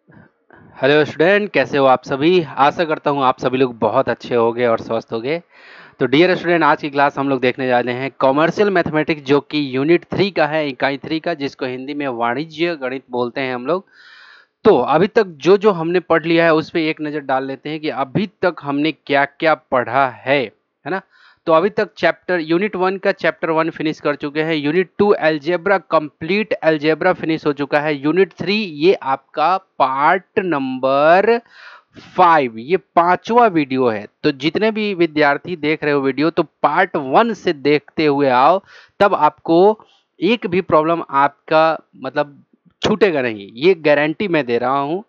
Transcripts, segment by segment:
Hello student, कैसे हो आप सभी। आशा करता हूँ आप सभी लोग बहुत अच्छे होंगे और स्वस्थ होंगे। तो डियर स्टूडेंट, आज की क्लास हम लोग देखने जा रहे हैं कॉमर्शियल मैथमेटिक्स, जो कि यूनिट 3 का है, इकाई 3 का, जिसको हिंदी में वाणिज्य गणित बोलते हैं हम लोग। तो अभी तक जो जो हमने पढ़ लिया है उस पे एक नज़र डाल लेते हैं कि अभी तक हमने क्या क्या पढ़ा है ना। तो अभी तक चैप्टर यूनिट 1 का चैप्टर 1 फिनिश कर चुके हैं। Unit 2 algebra complete algebra finish हो चुका है। यूनिट 3 ये आपका पार्ट नंबर 5, ये पांचवा वीडियो है। तो जितने भी विद्यार्थी देख रहे हो वीडियो, तो पार्ट 1 से देखते हुए आओ, तब आपको एक भी प्रॉब्लम आपका मतलब छूटेगा नहीं, ये गारंटी मैं दे रहा हूं।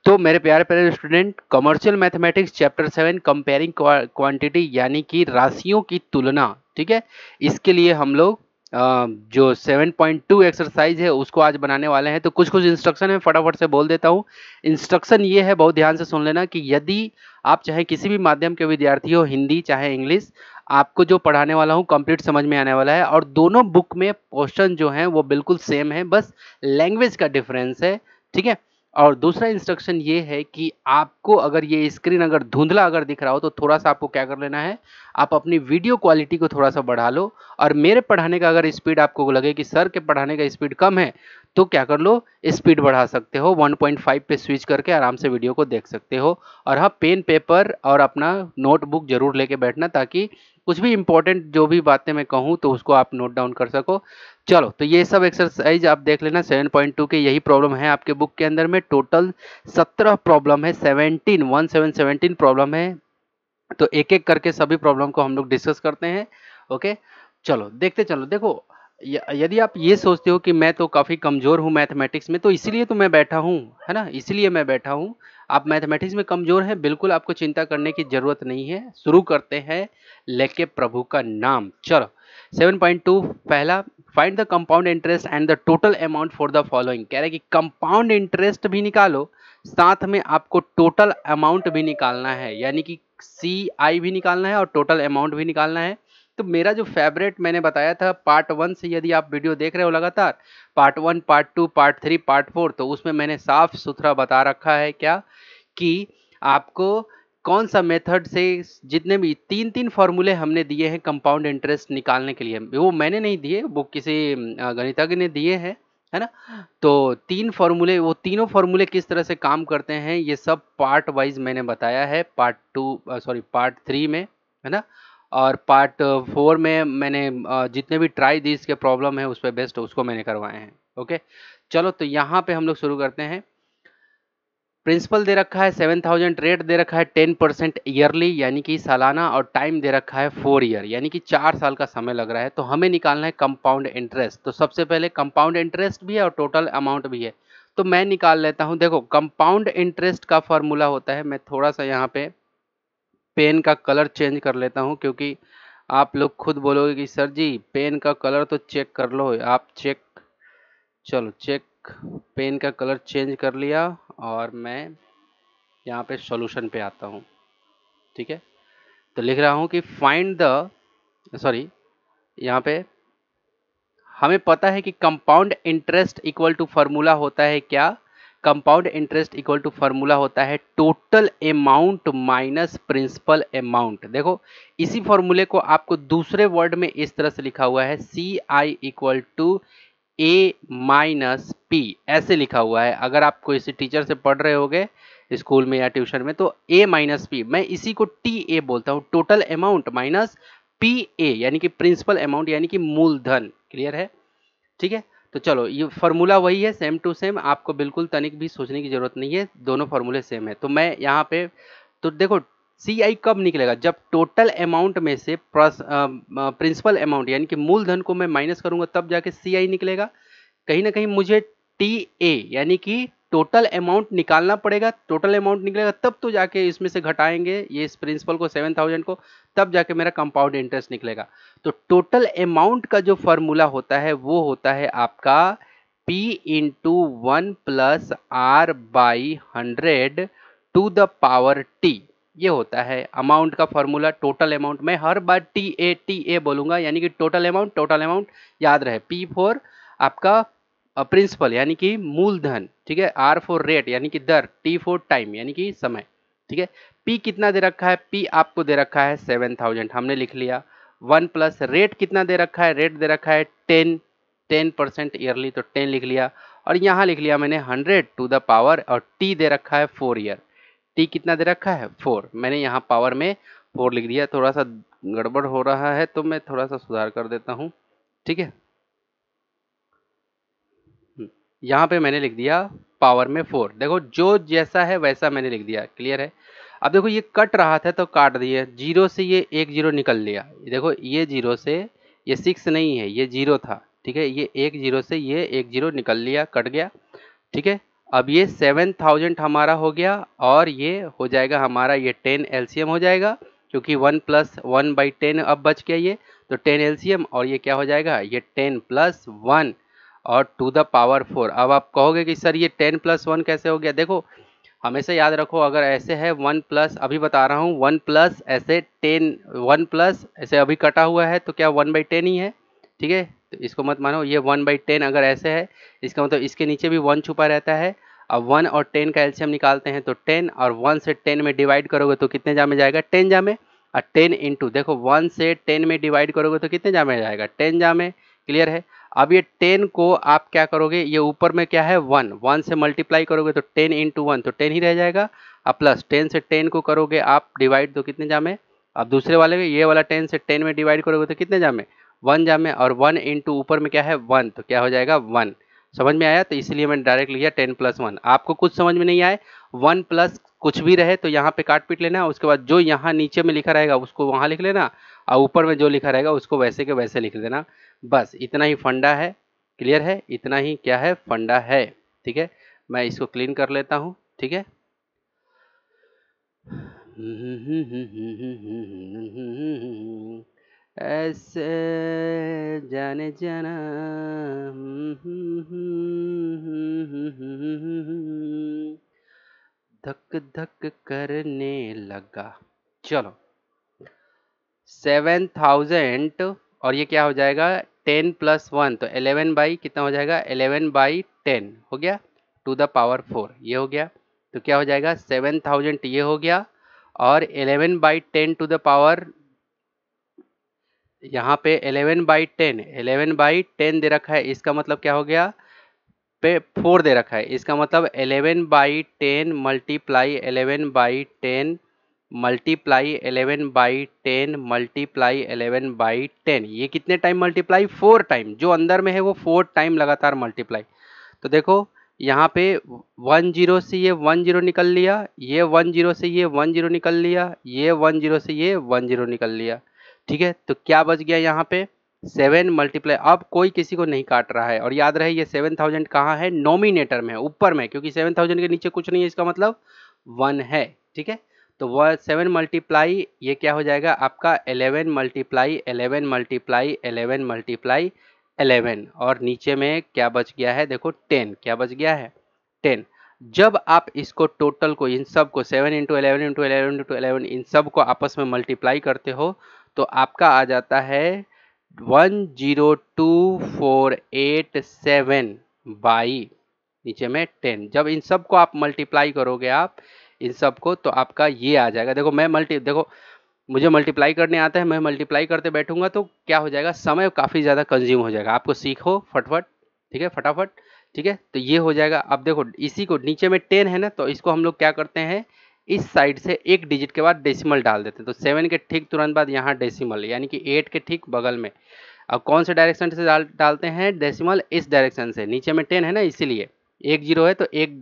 तो मेरे प्यारे प्यारे student, commercial mathematics chapter 7 comparing quantity, यानी कि राशियों की तुलना, ठीक है। इसके लिए हम लोग जो 7.2 एक्सरसाइज है उसको आज बनाने वाले हैं। तो कुछ कुछ इंस्ट्रक्शन है, फटाफट से बोल देता हूँ। इंस्ट्रक्शन ये है, बहुत ध्यान से सुन लेना, कि यदि आप चाहे किसी भी माध्यम के विद्यार्थी हो, हिंदी चाहे इंग्लिश, आपको जो पढ़ाने वाला हूँ कंप्लीट समझ में आने वाला है। और दोनों बुक में क्वेश्चन जो हैं वो बिल्कुल सेम है, बस लैंग्वेज का डिफरेंस है, ठीक है। और दूसरा इंस्ट्रक्शन ये है कि आपको अगर ये स्क्रीन अगर धुंधला अगर दिख रहा हो, तो थोड़ा सा आपको क्या कर लेना है, आप अपनी वीडियो क्वालिटी को थोड़ा सा बढ़ा लो। और मेरे पढ़ाने का अगर स्पीड आपको लगे कि सर के पढ़ाने का स्पीड कम है, तो क्या कर लो, स्पीड बढ़ा सकते हो, 1.5 पे स्विच करके आराम से वीडियो को देख सकते हो। और हाँ, पेन पेपर और अपना नोटबुक जरूर लेके बैठना, ताकि कुछ भी इंपॉर्टेंट जो भी बातें मैं कहूँ तो उसको आप नोट डाउन कर सको। चलो, तो ये सब एक्सरसाइज आप देख लेना। 7.2 के यही प्रॉब्लम है आपके बुक के अंदर में। टोटल 17 प्रॉब्लम है, 17 प्रॉब्लम है। तो एक एक करके सभी प्रॉब्लम को हम लोग डिस्कस करते हैं। ओके, चलो देखते चलो। देखो, यदि आप ये सोचते हो कि मैं तो काफ़ी कमज़ोर हूँ मैथमेटिक्स में, तो इसीलिए तो मैं बैठा हूँ, है ना, इसीलिए मैं बैठा हूँ। आप मैथमेटिक्स में कमज़ोर हैं, बिल्कुल आपको चिंता करने की ज़रूरत नहीं है। शुरू करते हैं लेके प्रभु का नाम। चलो, 7.2 पहला, find the compound interest and the total amount for the following. कह रहा है कि कंपाउंड इंटरेस्ट भी निकालो, साथ में आपको टोटल अमाउंट भी निकालना है, यानी कि सी आई भी निकालना है और टोटल अमाउंट भी निकालना है। तो मेरा जो फेवरेट मैंने बताया था पार्ट 1 से, यदि आप वीडियो देख रहे हो लगातार, पार्ट 1, पार्ट 2, पार्ट 3, पार्ट 4, तो उसमें मैंने साफ सुथरा बता रखा है क्या, कि आपको कौन सा मेथड से, जितने भी तीन तीन फॉर्मूले हमने दिए हैं कंपाउंड इंटरेस्ट निकालने के लिए, वो मैंने नहीं दिए, वो किसी गणितज्ञ ने दिए हैं, है ना। तो तीन फॉर्मूले, वो तीनों फॉर्मूले किस तरह से काम करते हैं, ये सब पार्ट वाइज मैंने बताया है, पार्ट 2 सॉरी पार्ट 3 में, है ना। और पार्ट 4 में मैंने जितने भी ट्राई दीज के प्रॉब्लम है उस पर बेस्ट उसको मैंने करवाए हैं। ओके, चलो, तो यहाँ पे हम लोग शुरू करते हैं। प्रिंसिपल दे रखा है 7,000, रेट दे रखा है 10% ईयरली, यानी कि सालाना, और टाइम दे रखा है 4 ईयर, यानी कि 4 साल का समय लग रहा है। तो हमें निकालना है कंपाउंड इंटरेस्ट। तो सबसे पहले कंपाउंड इंटरेस्ट भी है और टोटल अमाउंट भी है, तो मैं निकाल लेता हूं। देखो, कंपाउंड इंटरेस्ट का फॉर्मूला होता है, मैं थोड़ा सा यहाँ पे पेन का कलर चेंज कर लेता हूँ, क्योंकि आप लोग खुद बोलोगे कि सर जी पेन का कलर तो चेक कर लो। आप चेक, चलो चेक, पेन का कलर चेंज कर लिया, और मैं यहाँ पे सॉल्यूशन पे आता हूँ, ठीक है। तो लिख रहा हूँ कि फाइंड द, सॉरी, यहाँ पे हमें पता है कि compound interest equal to formula होता है क्या, compound interest equal to formula होता है total amount minus principal amount. देखो, इसी फॉर्मूले को आपको दूसरे वर्ड में इस तरह से लिखा हुआ है, C I equal to A minus P, ऐसे लिखा हुआ है। अगर आप किसी टीचर से पढ़ रहे होगे स्कूल में या ट्यूशन में, तो ए माइनस पी, मैं इसी को टी ए बोलता हूँ, total amount minus P A, यानी कि प्रिंसिपल अमाउंट, यानी कि मूलधन। क्लियर है, ठीक है। तो चलो, ये फार्मूला वही है, सेम टू सेम, आपको बिल्कुल तनिक भी सोचने की जरूरत नहीं है, दोनों फार्मूले सेम है। तो मैं यहाँ पे, तो देखो, सी आई कब निकलेगा, जब टोटल अमाउंट में से प्रिंसिपल अमाउंट यानी कि मूलधन को मैं माइनस करूंगा, तब जाके सी आई निकलेगा। कहीं ना कहीं मुझे टी ए यानी कि टोटल अमाउंट निकालना पड़ेगा, टोटल अमाउंट निकलेगा तब तो जाके इसमें से घटाएंगे ये इस प्रिंसिपल को, 7,000 को, तब जाके मेरा कंपाउंड इंटरेस्ट निकलेगा। तो टोटल अमाउंट का जो फॉर्मूला होता है वो होता है आपका P into 1 plus R by 100 to the power T. ये होता है अमाउंट का फॉर्मूला, टोटल अमाउंट। मैं हर बार टी ए बोलूंगा, यानी कि टोटल अमाउंट याद रहे। P फॉर आपका प्रिंसिपल यानी कि मूलधन, ठीक है। आर फॉर रेट यानी कि दर, टी फॉर टाइम यानी कि समय, ठीक है। पी कितना दे रखा है, पी आपको दे रखा है 7000, हमने लिख लिया। 1 प्लस रेट कितना दे रखा है, रेट दे रखा है 10% ईयरली, तो 10 लिख लिया। और यहाँ लिख लिया मैंने 100 टू द पावर, और टी दे रखा है 4 ईयर। टी कितना दे रखा है 4, मैंने यहाँ पावर में 4 लिख दिया। थोड़ा सा गड़बड़ हो रहा है तो मैं थोड़ा सा सुधार कर देता हूँ, ठीक है। यहाँ पे मैंने लिख दिया पावर में 4। देखो जो जैसा है वैसा मैंने लिख दिया, क्लियर है। अब देखो ये कट रहा था तो काट दिए, जीरो से ये एक जीरो निकल लिया। देखो ये जीरो से ये 6 नहीं है, ये जीरो था, ठीक है। ये एक जीरो से ये एक जीरो निकल लिया, कट गया, ठीक है। अब ये 7000 हमारा हो गया, और ये हो जाएगा हमारा ये 10 एलसीएम हो जाएगा, क्योंकि 1 प्लस 1/10 अब बच गया ये, तो 10 एलसीएम, और ये क्या हो जाएगा, ये 10 प्लस 1 और टू द पावर 4। अब आप कहोगे कि सर ये 10 प्लस 1 कैसे हो गया। देखो हमेशा याद रखो, अगर ऐसे है 1 प्लस, अभी बता रहा हूँ 1 प्लस ऐसे 10, 1 प्लस ऐसे अभी कटा हुआ है तो क्या 1/10 ही है, ठीक है। तो इसको मत मानो, ये 1/10 अगर ऐसे है, इसका मतलब इसके नीचे भी 1 छुपा रहता है। अब 1 और 10 का एलसीएम निकालते हैं तो 10, और 1 से 10 में डिवाइड करोगे तो कितने जा में जाएगा, 10 जा में। और 10 इंटू, देखो 1 से 10 में डिवाइड करोगे तो कितने जा में जाएगा, 10 जा में, क्लियर है। अब ये 10 को आप क्या करोगे, ये ऊपर में क्या है 1, 1 से मल्टीप्लाई करोगे तो 10 इंटू 1 तो 10 ही रह जाएगा। अब प्लस 10 से 10 को करोगे आप डिवाइड तो कितने जा में, अब दूसरे वाले में ये वाला 10 से 10 में डिवाइड करोगे तो कितने जा में, 1 जा में, और 1 इंटू ऊपर में क्या है 1, तो क्या हो जाएगा 1। समझ में आया, तो इसलिए मैंने डायरेक्ट लिया 10 प्लस 1। आपको कुछ समझ में नहीं आए, 1 प्लस कुछ भी रहे तो यहाँ पे काट पीट लेना, उसके बाद जो यहाँ नीचे में लिखा रहेगा उसको वहाँ लिख लेना, और ऊपर में जो लिखा रहेगा उसको वैसे के वैसे लिख देना। बस इतना ही फंडा है, क्लियर है, इतना ही क्या है फंडा है, ठीक है। मैं इसको क्लीन कर लेता हूँ, ठीक है। ऐसे जाने जाना, धक धक करने लगा। चलो 7000, और ये क्या हो जाएगा 10 प्लस 1 तो 11 बाई कितना हो जाएगा, 11/10 हो गया टू द पावर 4, ये हो गया। तो क्या हो जाएगा 7000 ये हो गया, और 11/10 टू द पावर, यहाँ पे 11/10 दे रखा है, इसका मतलब क्या हो गया, पे 4 दे रखा है, इसका मतलब 11/10 मल्टीप्लाई 11/10 मल्टीप्लाई 11/10 मल्टीप्लाई 11/10, ये कितने टाइम मल्टीप्लाई, 4 टाइम, जो अंदर में है वो 4 टाइम लगातार मल्टीप्लाई। तो देखो यहाँ पे 1 0 से ये 1 0 निकल लिया, ये 1 0 से ये 1 0 निकल लिया, ये 1 0 से ये 1 0 निकल लिया, ठीक है। तो क्या बच गया यहाँ पे 7 मल्टीप्लाई, अब कोई किसी को नहीं काट रहा है। और याद रहे ये 7000 कहाँ है, नोमिनेटर में, ऊपर में, क्योंकि 7000 के नीचे कुछ नहीं है, इसका मतलब 1 है, ठीक है। तो वह 7 मल्टीप्लाई ये क्या हो जाएगा आपका 11 मल्टीप्लाई 11 मल्टीप्लाई 11 मल्टीप्लाई 11, और नीचे में क्या बच गया है, देखो 10, क्या बच गया है 10। जब आप इसको टोटल को, इन सब को 7 इंटू 11 इंटू 11 इंटू 11 इन सब को आपस में मल्टीप्लाई करते हो तो आपका आ जाता है 102,487 बाई नीचे में 10। जब इन सब को आप मल्टीप्लाई करोगे आप इन सब को तो आपका ये आ जाएगा। देखो देखो मुझे मल्टीप्लाई करने आता है, मैं मल्टीप्लाई करते बैठूंगा तो क्या हो जाएगा, समय काफ़ी ज़्यादा कंज्यूम हो जाएगा। आपको सीखो फटफट, ठीक है, फटाफट, ठीक है। तो ये हो जाएगा। अब देखो इसी को नीचे में 10 है ना, तो इसको हम लोग क्या करते हैं, इस साइड से एक डिजिट के बाद डेसिमल डाल देते हैं। तो 7 के ठीक तुरंत बाद यहाँ डेसिमल, यानी कि 8 के ठीक बगल में। अब कौन से डायरेक्शन से डालते हैं डेसिमल, इस डायरेक्शन से, नीचे में 10 है ना इसीलिए, एक जीरो है तो एक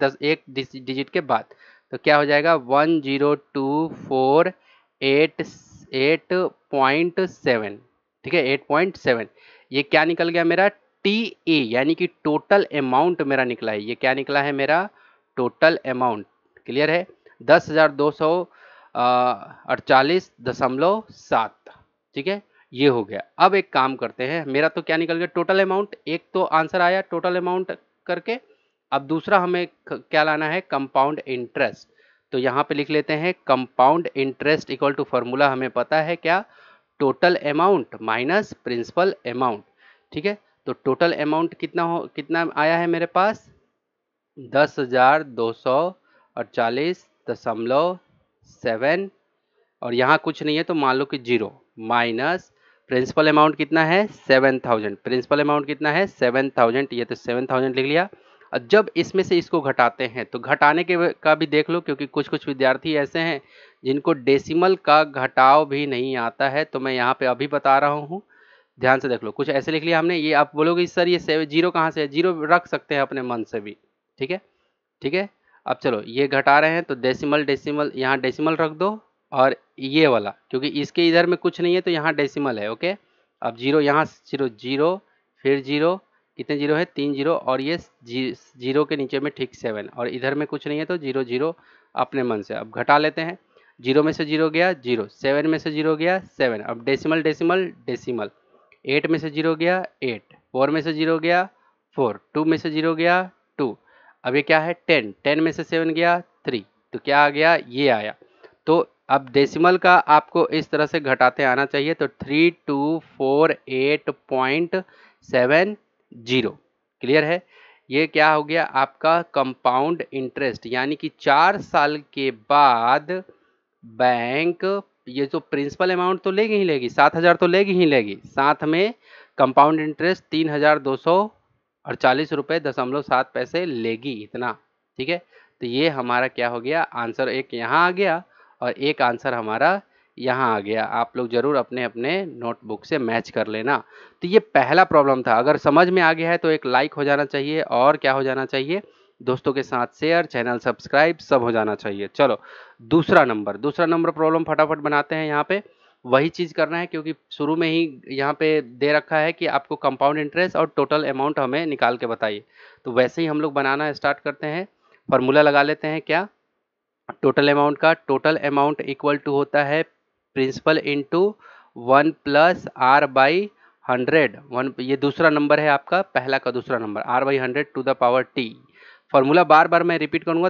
डिजिट के बाद। तो क्या हो जाएगा 102,488.7, ठीक है 8.7। ये क्या निकल गया मेरा टी ए, यानी कि टोटल अमाउंट मेरा निकला है। ये क्या निकला है मेरा टोटल अमाउंट, क्लियर है 10,248.7, ठीक है। ये हो गया। अब एक काम करते हैं, मेरा तो क्या निकल गया टोटल अमाउंट, एक तो आंसर आया टोटल अमाउंट करके। अब दूसरा हमें क्या लाना है, कंपाउंड इंटरेस्ट। तो यहाँ पे लिख लेते हैं compound interest equal to formula हमें पता है क्या, total amount minus principal amount, ठीक है। तो टोटल अमाउंट कितना आया है मेरे पास 10,248.7 और यहाँ कुछ नहीं है तो मान लो कि 0 माइनस प्रिंसिपल अमाउंट कितना है 7,000। प्रिंसिपल अमाउंट कितना है 7,000, ये तो 7,000 लिख लिया। और जब इसमें से इसको घटाते हैं तो घटाने का भी देख लो, क्योंकि कुछ कुछ विद्यार्थी ऐसे हैं जिनको डेसिमल का घटाव भी नहीं आता है, तो मैं यहाँ पे अभी बता रहा हूँ, ध्यान से देख लो। कुछ ऐसे लिख लिया हमने, ये आप बोलोगे सर ये 0 कहाँ से है, 0 रख सकते हैं अपने मन से भी, ठीक है ठीक है। अब चलो ये घटा रहे हैं तो डेसिमल डेसिमल यहाँ डेसिमल रख दो, और ये वाला क्योंकि इसके इधर में कुछ नहीं है तो यहाँ डेसिमल है, ओके। अब 0 यहाँ 0 0 फिर 0, कितने 0 है 3 0, और ये 0 के नीचे में ठीक 7, और इधर में कुछ नहीं है तो 0 0 अपने मन से। अब घटा लेते हैं, 0 में से 0 गया 0, 7 में से 0 गया 7, अब डेसिमल डेसिमल डेसिमल, 8 में से 0 गया 8, 4 में से 0 गया 4, 2 में से 0 गया 2, अब ये क्या है 10, 10 में से 7 गया 3, तो क्या आ गया ये आया। तो अब डेसिमल का आपको इस तरह से घटाते आना चाहिए, तो 3248.70। क्लियर है। ये क्या हो गया आपका कंपाउंड इंटरेस्ट, यानी कि 4 साल के बाद बैंक ये जो प्रिंसिपल अमाउंट तो लेगी ही लेगी, 7,000 तो लेगी ही लेगी, साथ में कंपाउंड इंटरेस्ट 3,248.7 लेगी, इतना, ठीक है। तो ये हमारा क्या हो गया आंसर, एक यहाँ आ गया और एक आंसर हमारा यहाँ आ गया। आप लोग जरूर अपने अपने नोटबुक से मैच कर लेना। तो ये पहला प्रॉब्लम था, अगर समझ में आ गया है तो एक लाइक हो जाना चाहिए, और क्या हो जाना चाहिए, दोस्तों के साथ शेयर, चैनल सब्सक्राइब सब हो जाना चाहिए। चलो दूसरा नंबर प्रॉब्लम फटाफट बनाते हैं। यहाँ पे वही चीज़ करना है, क्योंकि शुरू में ही यहाँ पे दे रखा है कि आपको कंपाउंड इंटरेस्ट और टोटल अमाउंट हमें निकाल के बताइए। तो वैसे ही हम लोग बनाना स्टार्ट करते हैं। फार्मूला लगा लेते हैं, क्या टोटल अमाउंट का, टोटल अमाउंट इक्वल टू होता है principal into 1 plus R by 100। ये दूसरा नंबर है आपका, पहला का दूसरा number, R by 100 to the power T. Formula बार बार मैं रिपीट करूंगा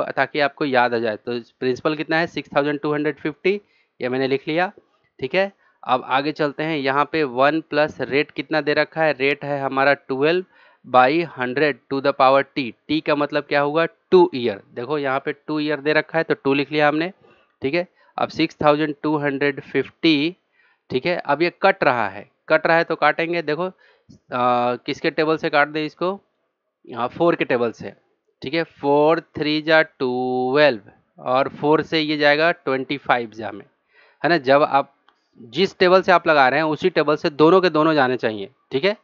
ताकि आपको याद आ जाए। तो प्रिंसिपल कितना है 6,250, ये मैंने लिख लिया, ठीक है। अब आगे चलते हैं, यहाँ पे 1 प्लस रेट कितना दे रखा है, रेट है हमारा 12/100 to the power T. T का मतलब क्या होगा 2 ईयर, देखो यहाँ पे 2 ईयर दे रखा है तो 2 लिख लिया हमने, ठीक है। अब 6,250, ठीक है। अब ये कट रहा है तो काटेंगे, देखो किसके टेबल से काट दे इसको, यहाँ 4 के टेबल से, ठीक है। 4 3 जा 12, और 4 से ये जाएगा 25 जा में, है ना। जब आप जिस टेबल से आप लगा रहे हैं उसी टेबल से दोनों के दोनों जाने चाहिए, ठीक है।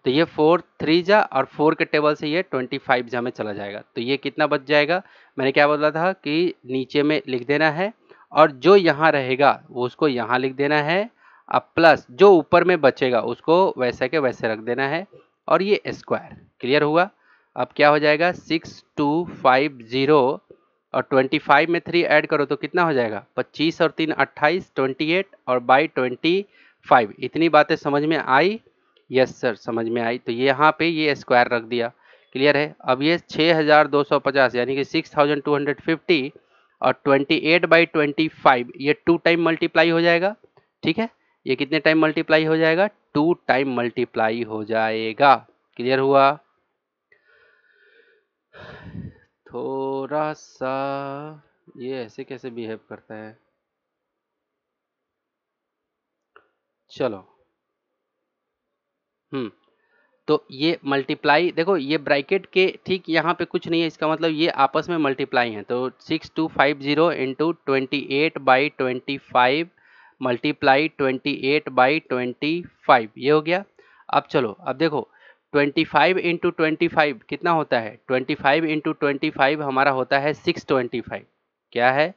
तो ये 4 3 जा और 4 के टेबल से ये 25 जा में चला जाएगा। तो ये कितना बच जाएगा, मैंने क्या बोला था कि नीचे में लिख देना है, और जो यहाँ रहेगा वो उसको यहाँ लिख देना है, अब प्लस जो ऊपर में बचेगा उसको वैसे के वैसे रख देना है, और ये स्क्वायर। क्लियर हुआ। अब क्या हो जाएगा 6250, और 25 में 3 ऐड करो तो कितना हो जाएगा 25 और 3 28, 28 और बाई 25। इतनी बातें समझ में आई, यस सर समझ में आई। तो ये यहाँ पे ये स्क्वायर रख दिया। क्लियर है। अब ये 6,250 यानी कि 6,250 और 28/25 ये 2 टाइम मल्टीप्लाई हो जाएगा, ठीक है। ये कितने टाइम मल्टीप्लाई हो जाएगा 2 टाइम मल्टीप्लाई हो जाएगा। क्लियर हुआ। थोड़ा सा ये ऐसे कैसे बिहेव करता है, चलो तो ये मल्टीप्लाई, देखो ये ब्रैकेट के ठीक यहाँ पे कुछ नहीं है, इसका मतलब ये आपस में मल्टीप्लाई है। तो 6250 इंटू 28/25 मल्टीप्लाई 28/25 ये हो गया। अब चलो अब देखो 25 इंटू 25 कितना होता है, 25 इंटू 25 हमारा होता है 625। क्या है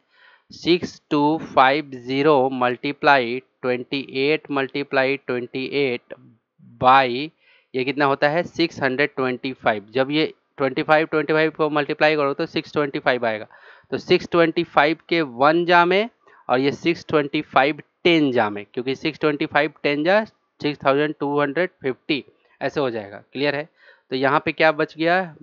6250 मल्टीप्लाई 28 मल्टीप्लाई 28 बाई ये कितना होता है 625। जब ये 25 को मल्टीप्लाई करो तो 625 आएगा। तो 625 के 1 जा में और ये 625 10 जा में, क्योंकि 625 10 जा 6,250 ऐसे हो जाएगा। क्लियर है। तो यहाँ पे क्या बच गया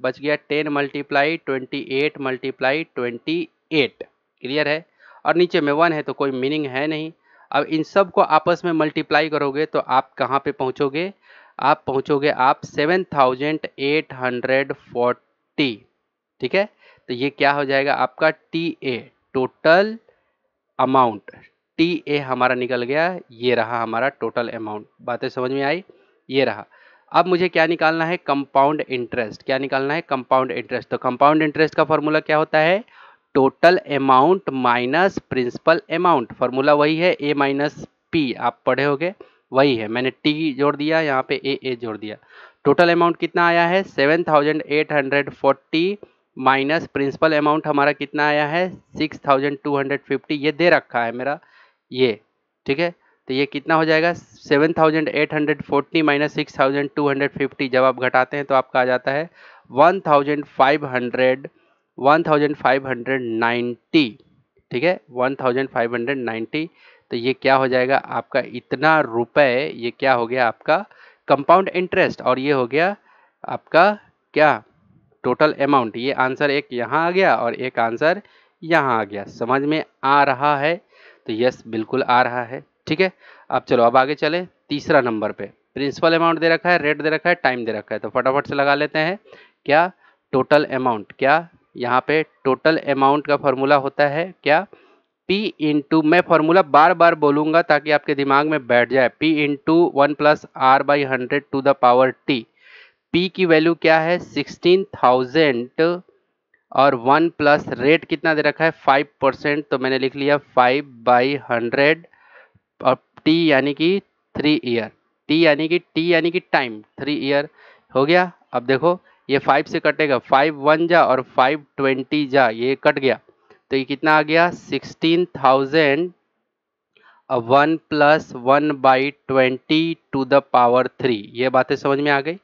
10 मल्टीप्लाई 28 मल्टीप्लाई 28। क्लियर है। और नीचे में 1 है तो कोई मीनिंग है नहीं। अब इन सब को आपस में मल्टीप्लाई करोगे तो आप कहाँ पे पहुँचोगे, आप पहुंचोगे आप 7840। ठीक है, तो ये क्या हो जाएगा आपका T A, total amount. T A हमारा निकल गया, ये रहा हमारा टोटल अमाउंट। बातें समझ में आई? ये रहा। अब मुझे क्या निकालना है? Compound interest. क्या निकालना है? Compound interest. तो कंपाउंड इंटरेस्ट का फॉर्मूला क्या होता है? Total amount minus principal amount. Formula वही है, ए माइनस पी, आप पढ़े होगे, वही है। मैंने टी जोड़ दिया, यहाँ पे ए जोड़ दिया। टोटल अमाउंट कितना आया है? 7840 माइनस प्रिंसिपल अमाउंट हमारा कितना आया है? 6250। ये दे रखा है मेरा ये, ठीक है। तो ये कितना हो जाएगा? 7840 माइनस 6250। जब आप घटाते हैं तो आपका आ जाता है 1590। ठीक है, 1590। तो ये क्या हो जाएगा आपका? इतना रुपए, ये क्या हो गया आपका? Compound interest. और ये हो गया आपका क्या? Total amount. ये आंसर एक यहाँ आ गया और एक आंसर यहाँ आ गया। समझ में आ रहा है? तो यस, बिल्कुल आ रहा है। ठीक है, अब चलो अब आगे चले तीसरा नंबर पे। प्रिंसिपल अमाउंट दे रखा है, रेट दे रखा है, टाइम दे रखा है, तो फटाफट से लगा लेते हैं। क्या? Total amount. क्या? यहाँ पे टोटल अमाउंट का फॉर्मूला होता है क्या? P इंटू, मैं फॉर्मूला बार बार बोलूंगा ताकि आपके दिमाग में बैठ जाए। P into 1+R/100 to the power T। P की वैल्यू क्या है? 16,000 और 1 प्लस रेट कितना दे रखा है? 5%। तो मैंने लिख लिया 5/100 और T यानी कि 3 ईयर। T यानी कि टाइम, 3 ईयर हो गया। अब देखो ये 5 से कटेगा, 5 1 जा और 5 20 जा, ये कट गया। तो ये कितना आ गया? 16,000 1 प्लस 1/20 टू द पावर 3। ये बातें समझ में आ गई?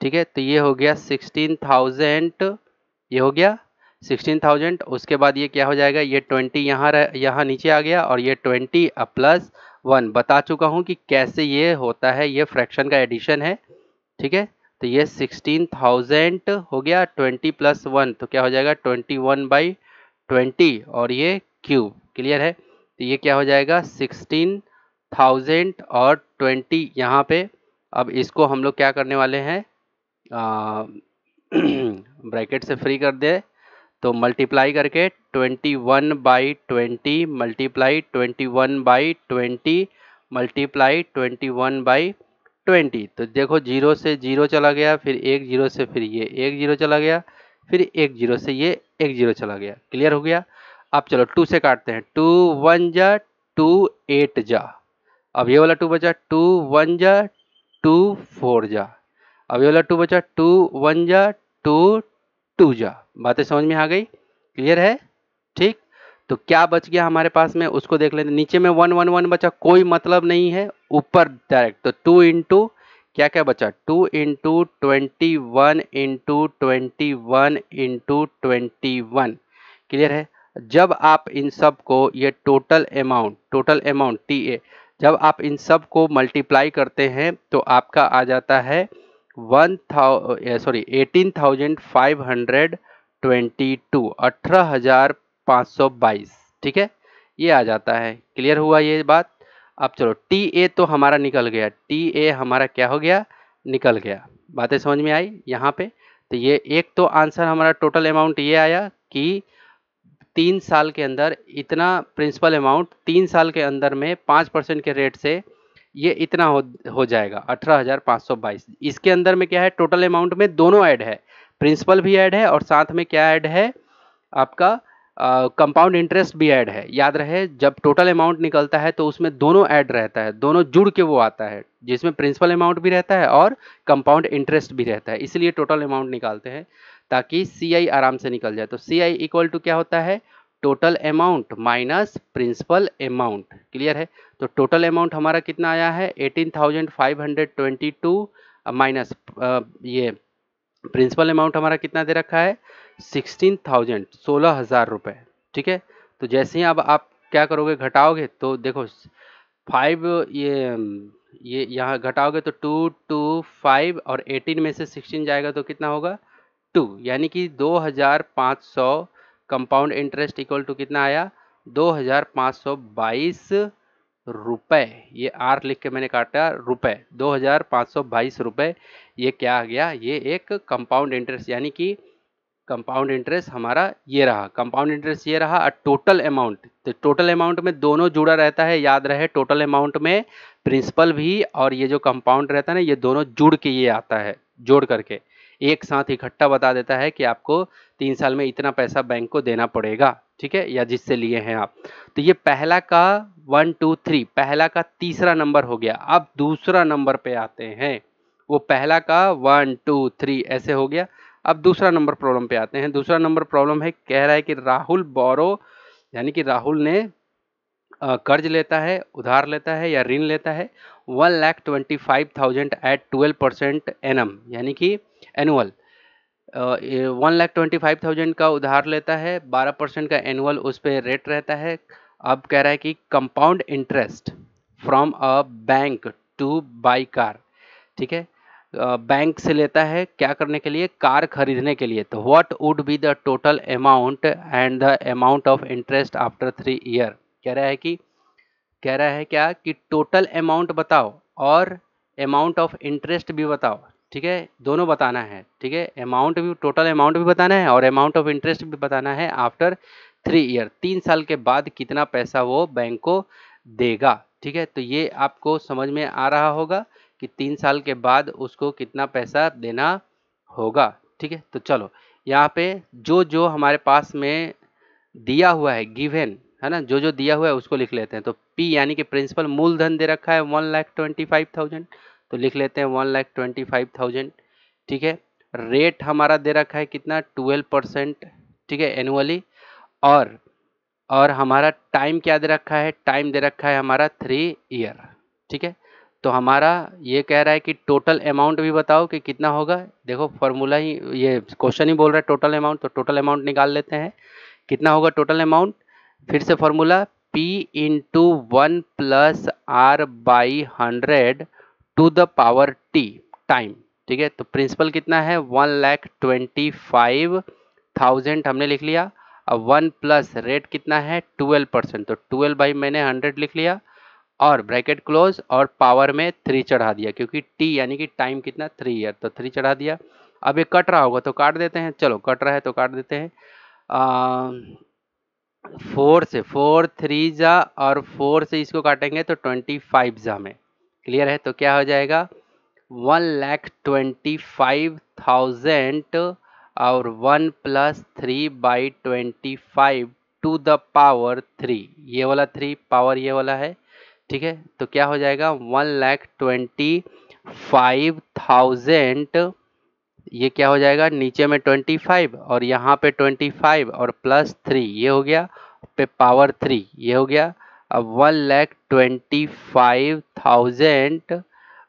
ठीक है, तो ये हो गया 16,000। ये हो गया 16,000। उसके बाद ये क्या हो जाएगा? ये 20 यहाँ नीचे आ गया और ये 20 प्लस 1 बता चुका हूँ कि कैसे ये होता है। ये फ्रैक्शन का एडिशन है। ठीक है, तो ये 16,000 हो गया, 20 प्लस 1 तो क्या हो जाएगा? 21/20 और ये क्यूब। क्लियर है? तो ये क्या हो जाएगा? 16,000 और 20 यहाँ पे। अब इसको हम लोग क्या करने वाले हैं? ब्रैकेट से फ्री कर दे, तो मल्टीप्लाई करके 21/20 मल्टीप्लाई 21/20 मल्टीप्लाई 21/20। तो देखो 0 से 0 चला गया, फिर एक 0 से फिर ये एक 0 चला गया, फिर एक 0 से ये एक 0 चला गया। क्लियर हो गया? अब चलो 2 से काटते हैं। 2 1 जा, 2 8 जा। अब ये वाला 2 बचा, 2 1 जा, 2 4 जा। अब ये वाला 2 बचा, 2 1 जा, 2 2 जा। बातें समझ में आ गई? क्लियर है? ठीक, तो क्या बच गया हमारे पास में उसको देख लेते। नीचे में 1 1 1 बचा, कोई मतलब नहीं है, ऊपर डायरेक्ट। तो 2 इंटू क्या क्या बचा? 2 इंटू 21 इंटू 21 इंटू 21। क्लियर है? जब आप इन सब को, ये टोटल अमाउंट टी ए, जब आप इन सब को मल्टीप्लाई करते हैं तो आपका आ जाता है 18,522, 18,522। ठीक है, ये आ जाता है। क्लियर हुआ ये बात? अब चलो टी ए तो हमारा निकल गया, टी ए हमारा क्या हो गया? निकल गया। बातें समझ में आई यहाँ पे? तो ये एक तो आंसर हमारा टोटल अमाउंट ये आया कि 3 साल के अंदर इतना प्रिंसिपल अमाउंट, 3 साल के अंदर में 5% के रेट से ये इतना हो जाएगा 18,522। इसके अंदर में क्या है? टोटल अमाउंट में दोनों ऐड है, प्रिंसिपल भी ऐड है और साथ में क्या ऐड है आपका? कंपाउंड इंटरेस्ट भी ऐड है। याद रहे, जब टोटल अमाउंट निकलता है तो उसमें दोनों ऐड रहता है, दोनों जुड़ के वो आता है, जिसमें प्रिंसिपल अमाउंट भी रहता है और कंपाउंड इंटरेस्ट भी रहता है। इसलिए टोटल अमाउंट निकालते हैं ताकि सी आई आराम से निकल जाए। तो सी आई इक्वल टू क्या होता है? Total amount minus principal amount. Clear है? तो टोटल अमाउंट हमारा कितना आया है? 18,522 माइनस ये प्रिंसिपल अमाउंट हमारा कितना दे रखा है? 16,000, 16,000 रुपये। ठीक है, तो जैसे ही अब आप क्या करोगे? घटाओगे तो देखो 5, ये यहाँ घटाओगे तो 2 2 5 और 18 में से 16 जाएगा तो कितना होगा? 2, यानी कि 2,500। कंपाउंड इंटरेस्ट इक्वल टू कितना आया? 2,522 रुपए, ये आर लिख के मैंने काटा, रुपए 2522 रुपए, ये क्या आ गया, ये एक कंपाउंड इंटरेस्ट, यानी कि कंपाउंड इंटरेस्ट हमारा ये रहा, कंपाउंड इंटरेस्ट ये रहा। और टोटल अमाउंट, तो टोटल अमाउंट में दोनों जुड़ा रहता है, याद रहे टोटल अमाउंट में प्रिंसिपल भी और ये जो कंपाउंड रहता है ना, ये दोनों जुड़ के ये आता है, जोड़ करके एक साथ इकट्ठा बता देता है कि आपको 3 साल में इतना पैसा बैंक को देना पड़ेगा, ठीक है, या जिससे लिए हैं आप। तो ये पहला का 1 2 3, पहला का तीसरा नंबर हो गया। अब दूसरा नंबर पे आते हैं, वो पहला का 1 2 3 ऐसे हो गया। अब दूसरा नंबर प्रॉब्लम पे आते हैं। दूसरा नंबर प्रॉब्लम है, कह रहा है कि राहुल बोरो, यानी कि राहुल ने कर्ज लेता है, उधार लेता है या ऋण लेता है 1,25,000 एट 12% एनम, यानी कि एनुअल। 1,25,000 का उधार लेता है, 12% का एनुअल उस पर रेट रहता है। अब कह रहा है कि compound interest from a bank two by car, ठीक है, बैंक से लेता है क्या करने के लिए, कार खरीदने के लिए। तो what would be the total amount and the amount of interest after 3 year. कह रहा है कि, कह रहा है क्या कि टोटल अमाउंट बताओ और अमाउंट ऑफ इंटरेस्ट भी बताओ, ठीक है, दोनों बताना है, ठीक है, अमाउंट भी, टोटल अमाउंट भी बताना है और अमाउंट ऑफ इंटरेस्ट भी बताना है आफ्टर 3 ईयर, 3 साल के बाद कितना पैसा वो बैंक को देगा, ठीक है। तो ये आपको समझ में आ रहा होगा कि 3 साल के बाद उसको कितना पैसा देना होगा, ठीक है। तो चलो यहाँ पे जो जो हमारे पास में दिया हुआ है, गिवन है ना, जो जो दिया हुआ है उसको लिख लेते हैं। तो पी यानी कि प्रिंसिपल मूलधन दे रखा है 1,25,000, तो लिख लेते हैं 1,25,000, ठीक है। रेट हमारा दे रखा है कितना, 12%, ठीक है, एनुअली। और और हमारा टाइम क्या दे रखा है, टाइम दे रखा है हमारा 3 ईयर, ठीक है। तो हमारा ये कह रहा है कि टोटल अमाउंट भी बताओ कि कितना होगा। देखो फॉर्मूला ही, ये क्वेश्चन ही बोल रहा है टोटल अमाउंट, तो टोटल अमाउंट निकाल लेते हैं। कितना होगा टोटल अमाउंट, फिर से formula, P into 1+R/100 to the power T, time, ठीक है। तो प्रिंसिपल कितना है, 1,25,000 हमने लिख लिया। अब 1 प्लस रेट कितना है 12%, तो 12 बाई मैंने 100 लिख लिया और ब्रैकेट क्लोज और पावर में 3 चढ़ा दिया, क्योंकि टी यानी कि टाइम कितना 3 ईयर, तो 3 चढ़ा दिया। अब ये कट रहा होगा तो काट देते हैं, चलो कट रहा है तो काट देते हैं। 4 से 4 3 जा और 4 से इसको काटेंगे तो 25 जा में, क्लियर है। तो क्या हो जाएगा 1,25,000 और 1 प्लस 3/25 टू द पावर 3, ये वाला 3 पावर ये वाला है, ठीक है। तो क्या हो जाएगा 1,25,000, ये क्या हो जाएगा, नीचे में 25 और यहाँ पे 25 और प्लस 3 ये हो गया, पे पावर 3 ये हो गया। अब 1,25,000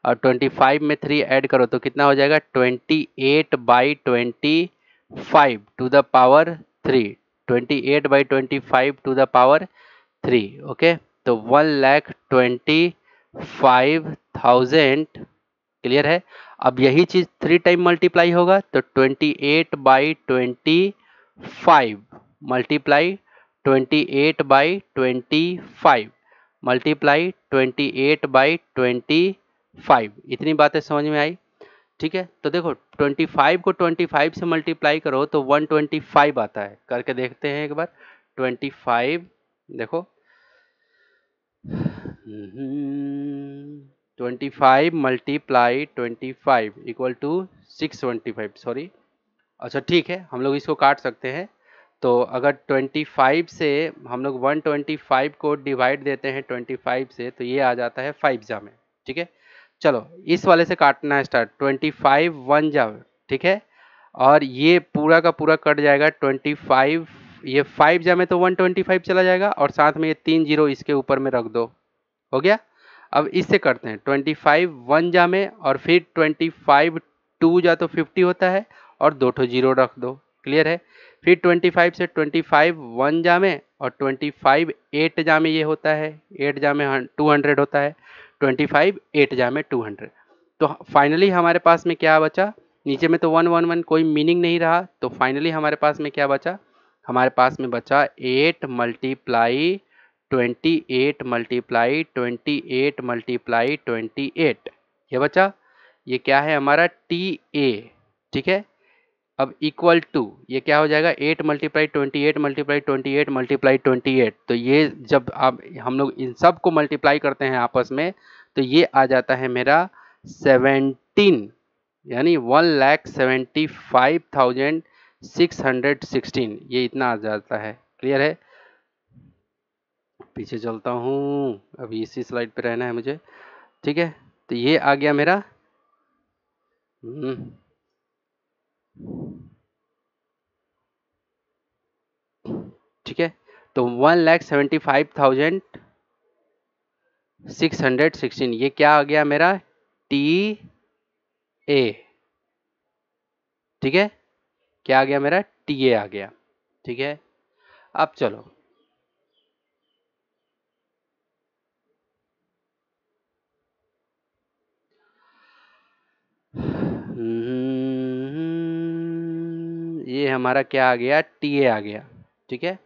और 25 में 3 ऐड करो तो कितना हो जाएगा 28/25 to the power 3, 28/25 to the power 3, okay. तो 1,25,000, क्लियर है। अब यही चीज 3 टाइम मल्टीप्लाई होगा तो 28/25 मल्टीप्लाई 28/25 मल्टीप्लाई 28/25, इतनी बातें समझ में आई, ठीक है। तो देखो 25 को 25 से मल्टीप्लाई करो तो 125 आता है, करके देखते हैं एक बार। 25 देखो 25 मल्टीप्लाई 25 इक्वल टू 625, सॉरी, अच्छा ठीक है, हम लोग इसको काट सकते हैं। तो अगर 25 से हम लोग 125 को डिवाइड देते हैं 25 से तो ये आ जाता है 5 जा में, ठीक है। चलो इस वाले से काटना है स्टार्ट, 25 1 जा, ठीक है, और ये पूरा का पूरा कट जाएगा 25, ये 5 जा में तो 125 चला जाएगा और साथ में ये 3 जीरो इसके ऊपर में रख दो, हो गया। अब इससे करते हैं 25 1 जा में और फिर 25 2 जा तो 50 होता है और 2 ठो जीरो रख दो, क्लियर है। फिर 25 से 25 1 जा में और 25 8 जा में ये होता है, 8 जा में 200 होता है, 25 8 जा में 200। तो फाइनली हमारे पास में क्या बचा, नीचे में तो 1 1 1 कोई मीनिंग नहीं रहा, तो फाइनली हमारे पास में क्या बचा, हमारे पास में बचा 8 मल्टीप्लाई 28 मल्टीप्लाई 28 मल्टीप्लाई 28, ये बचा। ये क्या है हमारा TA, ठीक है। अब इक्वल टू ये क्या हो जाएगा 8 मल्टीप्लाई 28 मल्टीप्लाई 28 मल्टीप्लाई 28। तो ये जब आप हम लोग इन सब को मल्टीप्लाई करते हैं आपस में तो ये आ जाता है मेरा 17, यानी 1,75,616, ये इतना आ जाता है। क्लियर है। पीछे चलता हूँ, अभी इसी स्लाइड पे रहना है मुझे, ठीक है। तो ये आ गया मेरा ठीक है। तो 1,75,616, ये क्या आ गया मेरा TA, ठीक है। क्या आ गया मेरा TA आ गया, ठीक है। अब चलो ये हमारा क्या आ गया TA आ गया, ठीक है।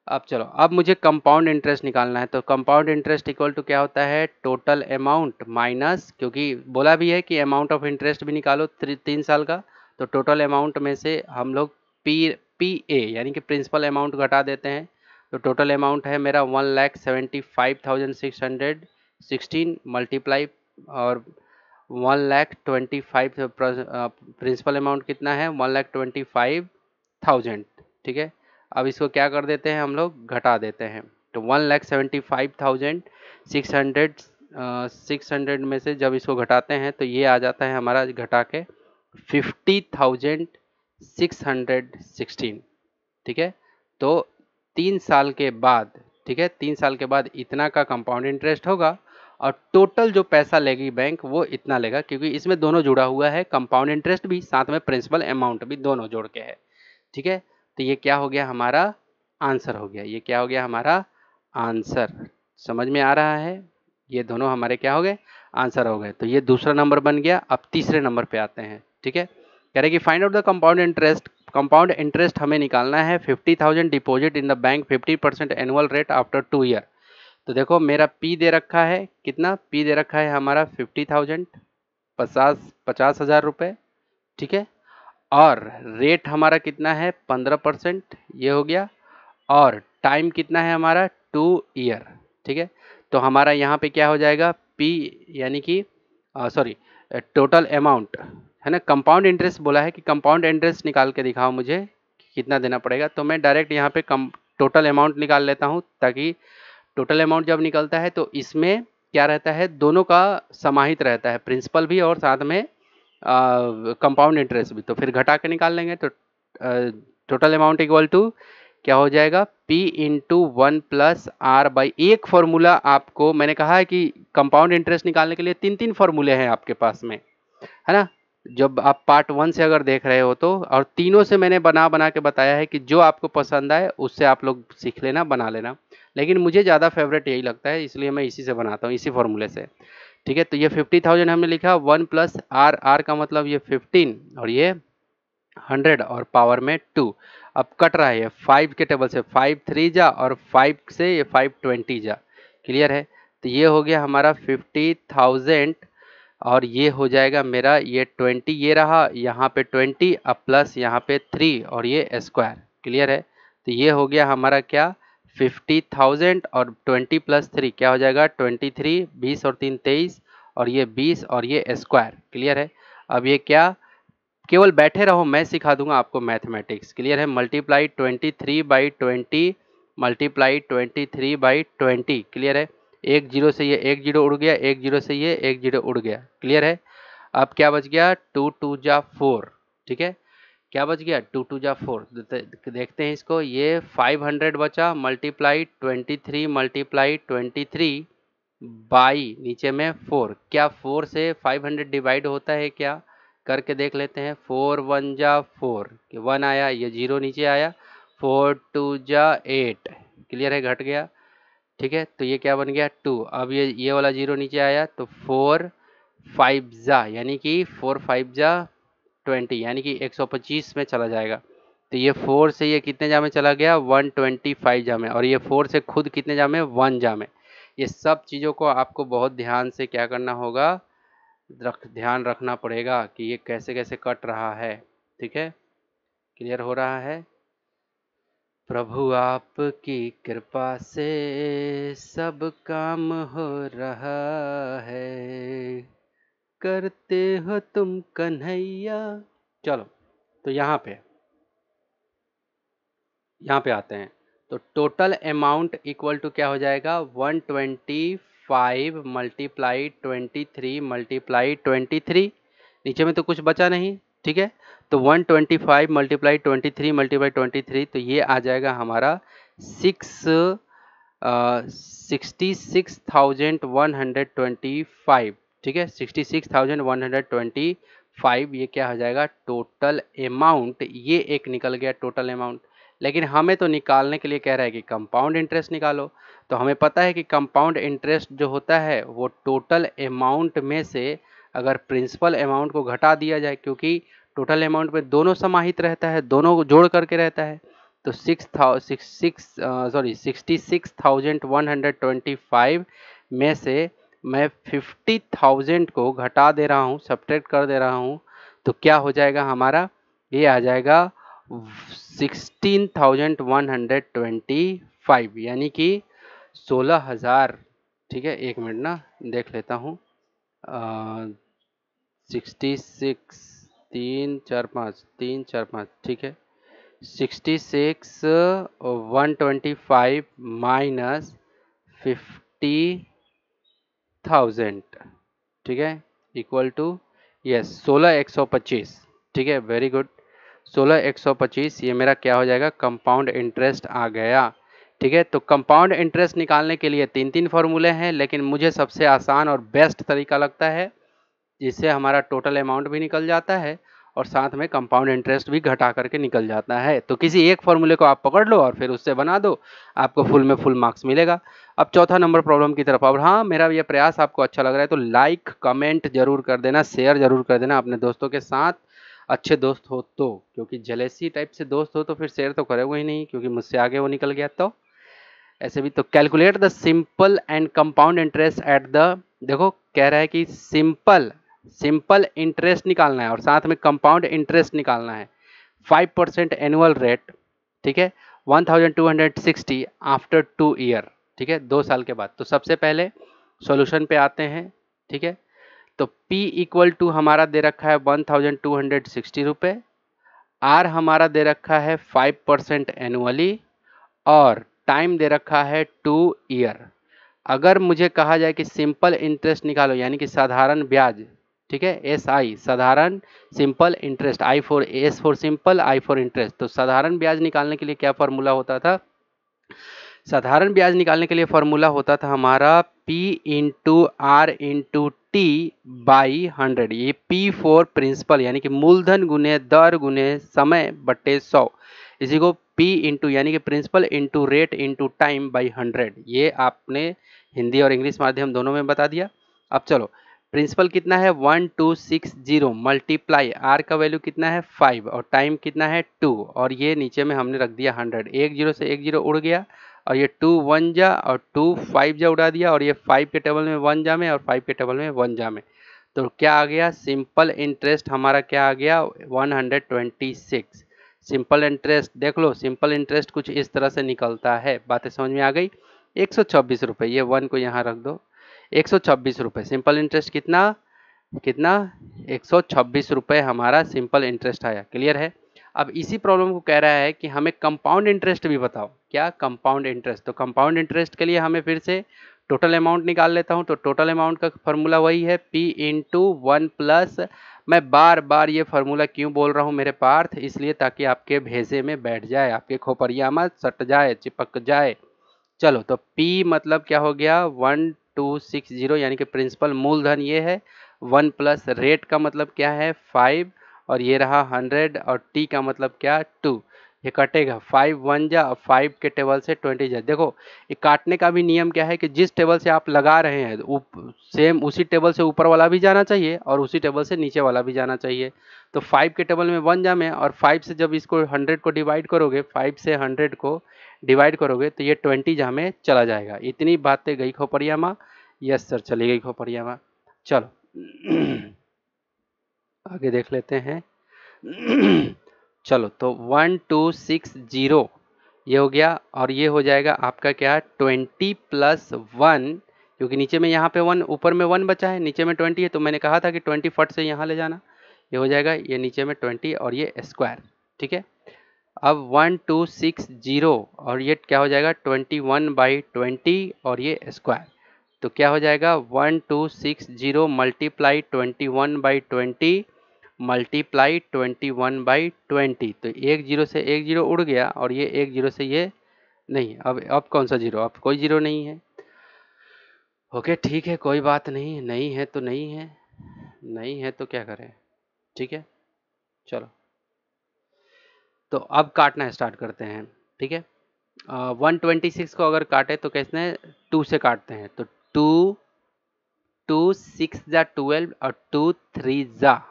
अब चलो, अब मुझे कंपाउंड इंटरेस्ट निकालना है। तो कंपाउंड इंटरेस्ट इक्वल टू क्या होता है टोटल अमाउंट माइनस, क्योंकि बोला भी है कि अमाउंट ऑफ इंटरेस्ट भी निकालो 3 साल का। तो टोटल अमाउंट में से हम लोग PA यानी कि प्रिंसिपल अमाउंट घटा देते हैं। तो टोटल अमाउंट है मेरा 1,75,616 मल्टीप्लाई और 1,25,000 प्रिंसिपल अमाउंट कितना है 1,25,000, ठीक है। अब इसको क्या कर देते हैं हम लोग घटा देते हैं। तो 1,75,600 में से जब इसको घटाते हैं तो ये आ जाता है हमारा घटा के 50,616, ठीक है। तो 3 साल के बाद, ठीक है, 3 साल के बाद इतना का कंपाउंड इंटरेस्ट होगा और टोटल जो पैसा लेगी बैंक वो इतना लेगा, क्योंकि इसमें दोनों जुड़ा हुआ है, कंपाउंड इंटरेस्ट भी साथ में प्रिंसिपल अमाउंट भी दोनों जोड़ के है, ठीक है। तो ये क्या हो गया हमारा आंसर हो गया, ये क्या हो गया हमारा आंसर। समझ में आ रहा है, ये दोनों हमारे क्या हो गए आंसर हो गए। तो ये दूसरा नंबर बन गया। अब तीसरे नंबर पे आते हैं, ठीक है। कह रहे कि find out the compound interest. Compound interest हमें निकालना है 50,000 deposit in the bank 50% annual rate after 2 year. तो देखो मेरा P दे रखा है, कितना P दे रखा है हमारा 50,000, 50,000 रुपये, ठीक है। और रेट हमारा कितना है 15%, ये हो गया। और टाइम कितना है हमारा 2 ईयर, ठीक है। तो हमारा यहाँ पे क्या हो जाएगा P यानी कि सॉरी टोटल अमाउंट है ना, कंपाउंड इंटरेस्ट बोला है कि कंपाउंड इंटरेस्ट निकाल के दिखाओ मुझे कितना देना पड़ेगा। तो मैं डायरेक्ट यहाँ पे टोटल अमाउंट निकाल लेता हूँ, ताकि टोटल अमाउंट जब निकलता है तो इसमें क्या रहता है दोनों का समाहित रहता है, प्रिंसिपल भी और साथ में कंपाउंड इंटरेस्ट भी। तो फिर घटा के निकाल लेंगे। तो टोटल अमाउंट इक्वल टू क्या हो जाएगा P इंटू 1+R/, एक फॉर्मूला आपको मैंने कहा है कि कंपाउंड इंटरेस्ट निकालने के लिए 3 फॉर्मूले हैं आपके पास में, है ना। जब आप पार्ट 1 से अगर देख रहे हो तो, और तीनों से मैंने बना के बताया है कि जो आपको पसंद आए उससे आप लोग सीख लेना, बना लेना। लेकिन मुझे ज़्यादा फेवरेट यही लगता है, इसलिए मैं इसी से बनाता हूँ, इसी फॉर्मूले से, ठीक है। तो ये 50,000 हमने लिखा 1+R, R का मतलब ये 15 और ये 100 और पावर में 2। अब कट रहा है ये 5 के टेबल से, 5 3 जा और 5 से ये 5 20 जा। क्लियर है। तो ये हो गया हमारा 50,000 और ये हो जाएगा मेरा ये 20, ये रहा यहाँ पे 20 अब प्लस यहाँ पे 3 और ये स्क्वायर। क्लियर है। तो ये हो गया हमारा क्या 50,000 और 20 + 3 क्या हो जाएगा 23, 20 और 3 23 और ये 20 और ये स्क्वायर। क्लियर है। अब ये क्या केवल बैठे रहो, मैं सिखा दूंगा आपको मैथमेटिक्स। क्लियर है। Multiply 23/20 multiply 23/20। क्लियर है। एक जीरो से ये एक जीरो उड़ गया, एक जीरो से ये एक जीरो उड़ गया। क्लियर है। अब क्या बच गया 2 2 जा 4, ठीक है। क्या बच गया 2 2 जा 4, देखते हैं इसको। ये 500 बचा मल्टीप्लाई 23 मल्टीप्लाई 23 बाई नीचे में 4। क्या 4 से 500 डिवाइड होता है क्या, करके देख लेते हैं। 4 1 जा 4, 1 आया, ये 0 नीचे आया, 4 2 जा 8। क्लियर है, घट गया, ठीक है। तो ये क्या बन गया 2। अब ये वाला 0 नीचे आया तो 4 5 जा यानी कि 4 5 जा 20 यानी कि 125 में चला जाएगा। तो ये 4 से ये कितने जा में चला गया, 125 जा में, और ये 4 से खुद कितने जा में, 1 जा में। ये सब चीज़ों को आपको बहुत ध्यान से क्या करना होगा, ध्यान रखना पड़ेगा कि ये कैसे कैसे कट रहा है। ठीक है, क्लियर हो रहा है। प्रभु आपकी कृपा से सब काम हो रहा है, करते हो तुम कन्हैया। चलो, तो यहाँ पे आते हैं। तो टोटल अमाउंट इक्वल टू क्या हो जाएगा, 125 मल्टीप्लाई 23 मल्टीप्लाई 23। नीचे में तो कुछ बचा नहीं, ठीक है। तो 125 मल्टीप्लाई 23 मल्टीप्लाई 23, तो ये आ जाएगा हमारा 66,125। ठीक है, 66,125, ये क्या हो जाएगा, टोटल अमाउंट। ये एक निकल गया टोटल अमाउंट। लेकिन हमें तो निकालने के लिए कह रहा है कि कंपाउंड इंटरेस्ट निकालो। तो हमें पता है कि कंपाउंड इंटरेस्ट जो होता है वो टोटल अमाउंट में से अगर प्रिंसिपल अमाउंट को घटा दिया जाए, क्योंकि टोटल अमाउंट में दोनों समाहित रहता है, दोनों को जोड़ करके रहता है। तो 66,125 में से मैं 50,000 को घटा दे रहा हूँ, सब्ट्रैक्ट कर दे रहा हूँ। तो क्या हो जाएगा हमारा, ये आ जाएगा 16,125, यानी कि 16,000। ठीक है, एक मिनट ना देख लेता हूँ। 66, 3 4 5, ठीक है। 66,125 माइनस 50,000, ठीक है, इक्वल टू यस 16,125। ठीक है, वेरी गुड। 16,125 ये मेरा क्या हो जाएगा, कंपाउंड इंटरेस्ट आ गया। ठीक है, तो कंपाउंड इंटरेस्ट निकालने के लिए 3 फॉर्मूले हैं, लेकिन मुझे सबसे आसान और बेस्ट तरीका लगता है जिससे हमारा टोटल अमाउंट भी निकल जाता है और साथ में कंपाउंड इंटरेस्ट भी घटा करके निकल जाता है। तो किसी एक फॉर्मूले को आप पकड़ लो और फिर उससे बना दो, आपको फुल में फुल मार्क्स मिलेगा। अब चौथा नंबर प्रॉब्लम की तरफ। और हाँ, मेरा ये प्रयास आपको अच्छा लग रहा है तो लाइक कमेंट जरूर कर देना, शेयर जरूर कर देना अपने दोस्तों के साथ, अच्छे दोस्त हो तो। क्योंकि जेलेसी टाइप से दोस्त हो तो फिर शेयर तो करोगे ही नहीं, क्योंकि मुझसे आगे वो निकल गया। तो ऐसे भी तो calculate the simple and compound interest at the, देखो कह रहा है कि सिंपल इंटरेस्ट निकालना है और साथ में कंपाउंड इंटरेस्ट निकालना है 5% एनुअल रेट। ठीक है, 1260 आफ्टर 2 ईयर। ठीक है, 2 साल के बाद। तो सबसे पहले सॉल्यूशन पे आते हैं। ठीक है, तो P इक्वल टू हमारा दे रखा है 1260 रुपये, R हमारा दे रखा है 5% एनुअली, और टाइम दे रखा है 2 ईयर। अगर मुझे कहा जाए कि सिंपल इंटरेस्ट निकालो, यानी कि साधारण ब्याज, ठीक है, SI साधारण simple interest, S for simple, I for interest. तो साधारण ब्याज निकालने के लिए क्या फॉर्मूला होता था, साधारण ब्याज निकालने के लिए फॉर्मूला होता था हमारा P into R into T by 100। ये P फॉर प्रिंसिपल यानी कि मूलधन गुने दर गुने समय बटे 100, इसी को P इंटू यानी कि principal into rate into time by 100। ये आपने हिंदी और इंग्लिश माध्यम दोनों में बता दिया। अब चलो, प्रिंसिपल कितना है 1260 मल्टीप्लाई आर का वैल्यू कितना है 5 और टाइम कितना है 2, और ये नीचे में हमने रख दिया 100। एक जीरो से एक जीरो उड़ गया और ये 2 1 जा और 2 5 जा उड़ा दिया, और ये 5 के टेबल में 1 जा में और 5 के टेबल में 1 जा में। तो क्या आ गया, सिंपल इंटरेस्ट हमारा क्या आ गया 126। सिंपल इंटरेस्ट देख लो, सिंपल इंटरेस्ट कुछ इस तरह से निकलता है। बातें समझ में आ गई। 126 रुपये, ये 1 को यहाँ रख दो, 126 रुपये सिंपल इंटरेस्ट। कितना कितना 126 रुपये हमारा सिंपल इंटरेस्ट आया। क्लियर है। अब इसी प्रॉब्लम को कह रहा है कि हमें कंपाउंड इंटरेस्ट भी बताओ। क्या, कंपाउंड इंटरेस्ट। तो कंपाउंड इंटरेस्ट के लिए हमें फिर से टोटल अमाउंट निकाल लेता हूं। तो टोटल अमाउंट का फॉर्मूला वही है P इंटू 1 प्लस, मैं बार बार ये फार्मूला क्यों बोल रहा हूँ मेरे पार्थ, इसलिए ताकि आपके भेजे में बैठ जाए, आपके खोपड़िया में सट जाए, चिपक जाए। चलो, तो P मतलब क्या हो गया 1260, यानी कि प्रिंसिपल मूलधन ये है, 1 प्लस रेट का मतलब क्या है 5, और ये रहा 100, और T का मतलब क्या 2। ये कटेगा 5 1 जा, 5 के टेबल से 20 जा। देखो ये काटने का भी नियम क्या है कि जिस टेबल से आप लगा रहे हैं सेम उसी टेबल से ऊपर वाला भी जाना चाहिए और उसी टेबल से नीचे वाला भी जाना चाहिए। तो 5 के टेबल में 1 जा में, और 5 से जब इसको 100 को डिवाइड करोगे, 5 से 100 को डिवाइड करोगे तो ये 20 जा में चला जाएगा। इतनी बातें गई खोपड़िया माँ। यस सर, चली गई खोपड़िया माँ। चलो आगे देख लेते हैं। चलो तो 1260 ये हो गया, और ये हो जाएगा आपका क्या, 20 + 1, क्योंकि नीचे में यहाँ पे 1, ऊपर में 1 बचा है, नीचे में 20 है, तो मैंने कहा था कि 20 फट से यहाँ ले जाना। ये हो जाएगा, ये नीचे में 20 और ये स्क्वायर, ठीक है। अब 1260 और ये क्या हो जाएगा, 21/20 और ये स्क्वायर, तो क्या हो जाएगा 1260 मल्टीप्लाई 21/20 मल्टीप्लाई 21/20। तो एक जीरो से एक जीरो उड़ गया, और ये एक जीरो से ये नहीं। अब कौन सा जीरो, अब कोई जीरो नहीं है। ओके ठीक है, कोई बात नहीं, नहीं है तो नहीं है, नहीं है तो क्या करें, ठीक है। चलो तो अब काटना स्टार्ट करते हैं, ठीक है। 126 को अगर काटे तो कैसे 2 से काटते हैं, तो 2 6 जा 12 और 2 3 जा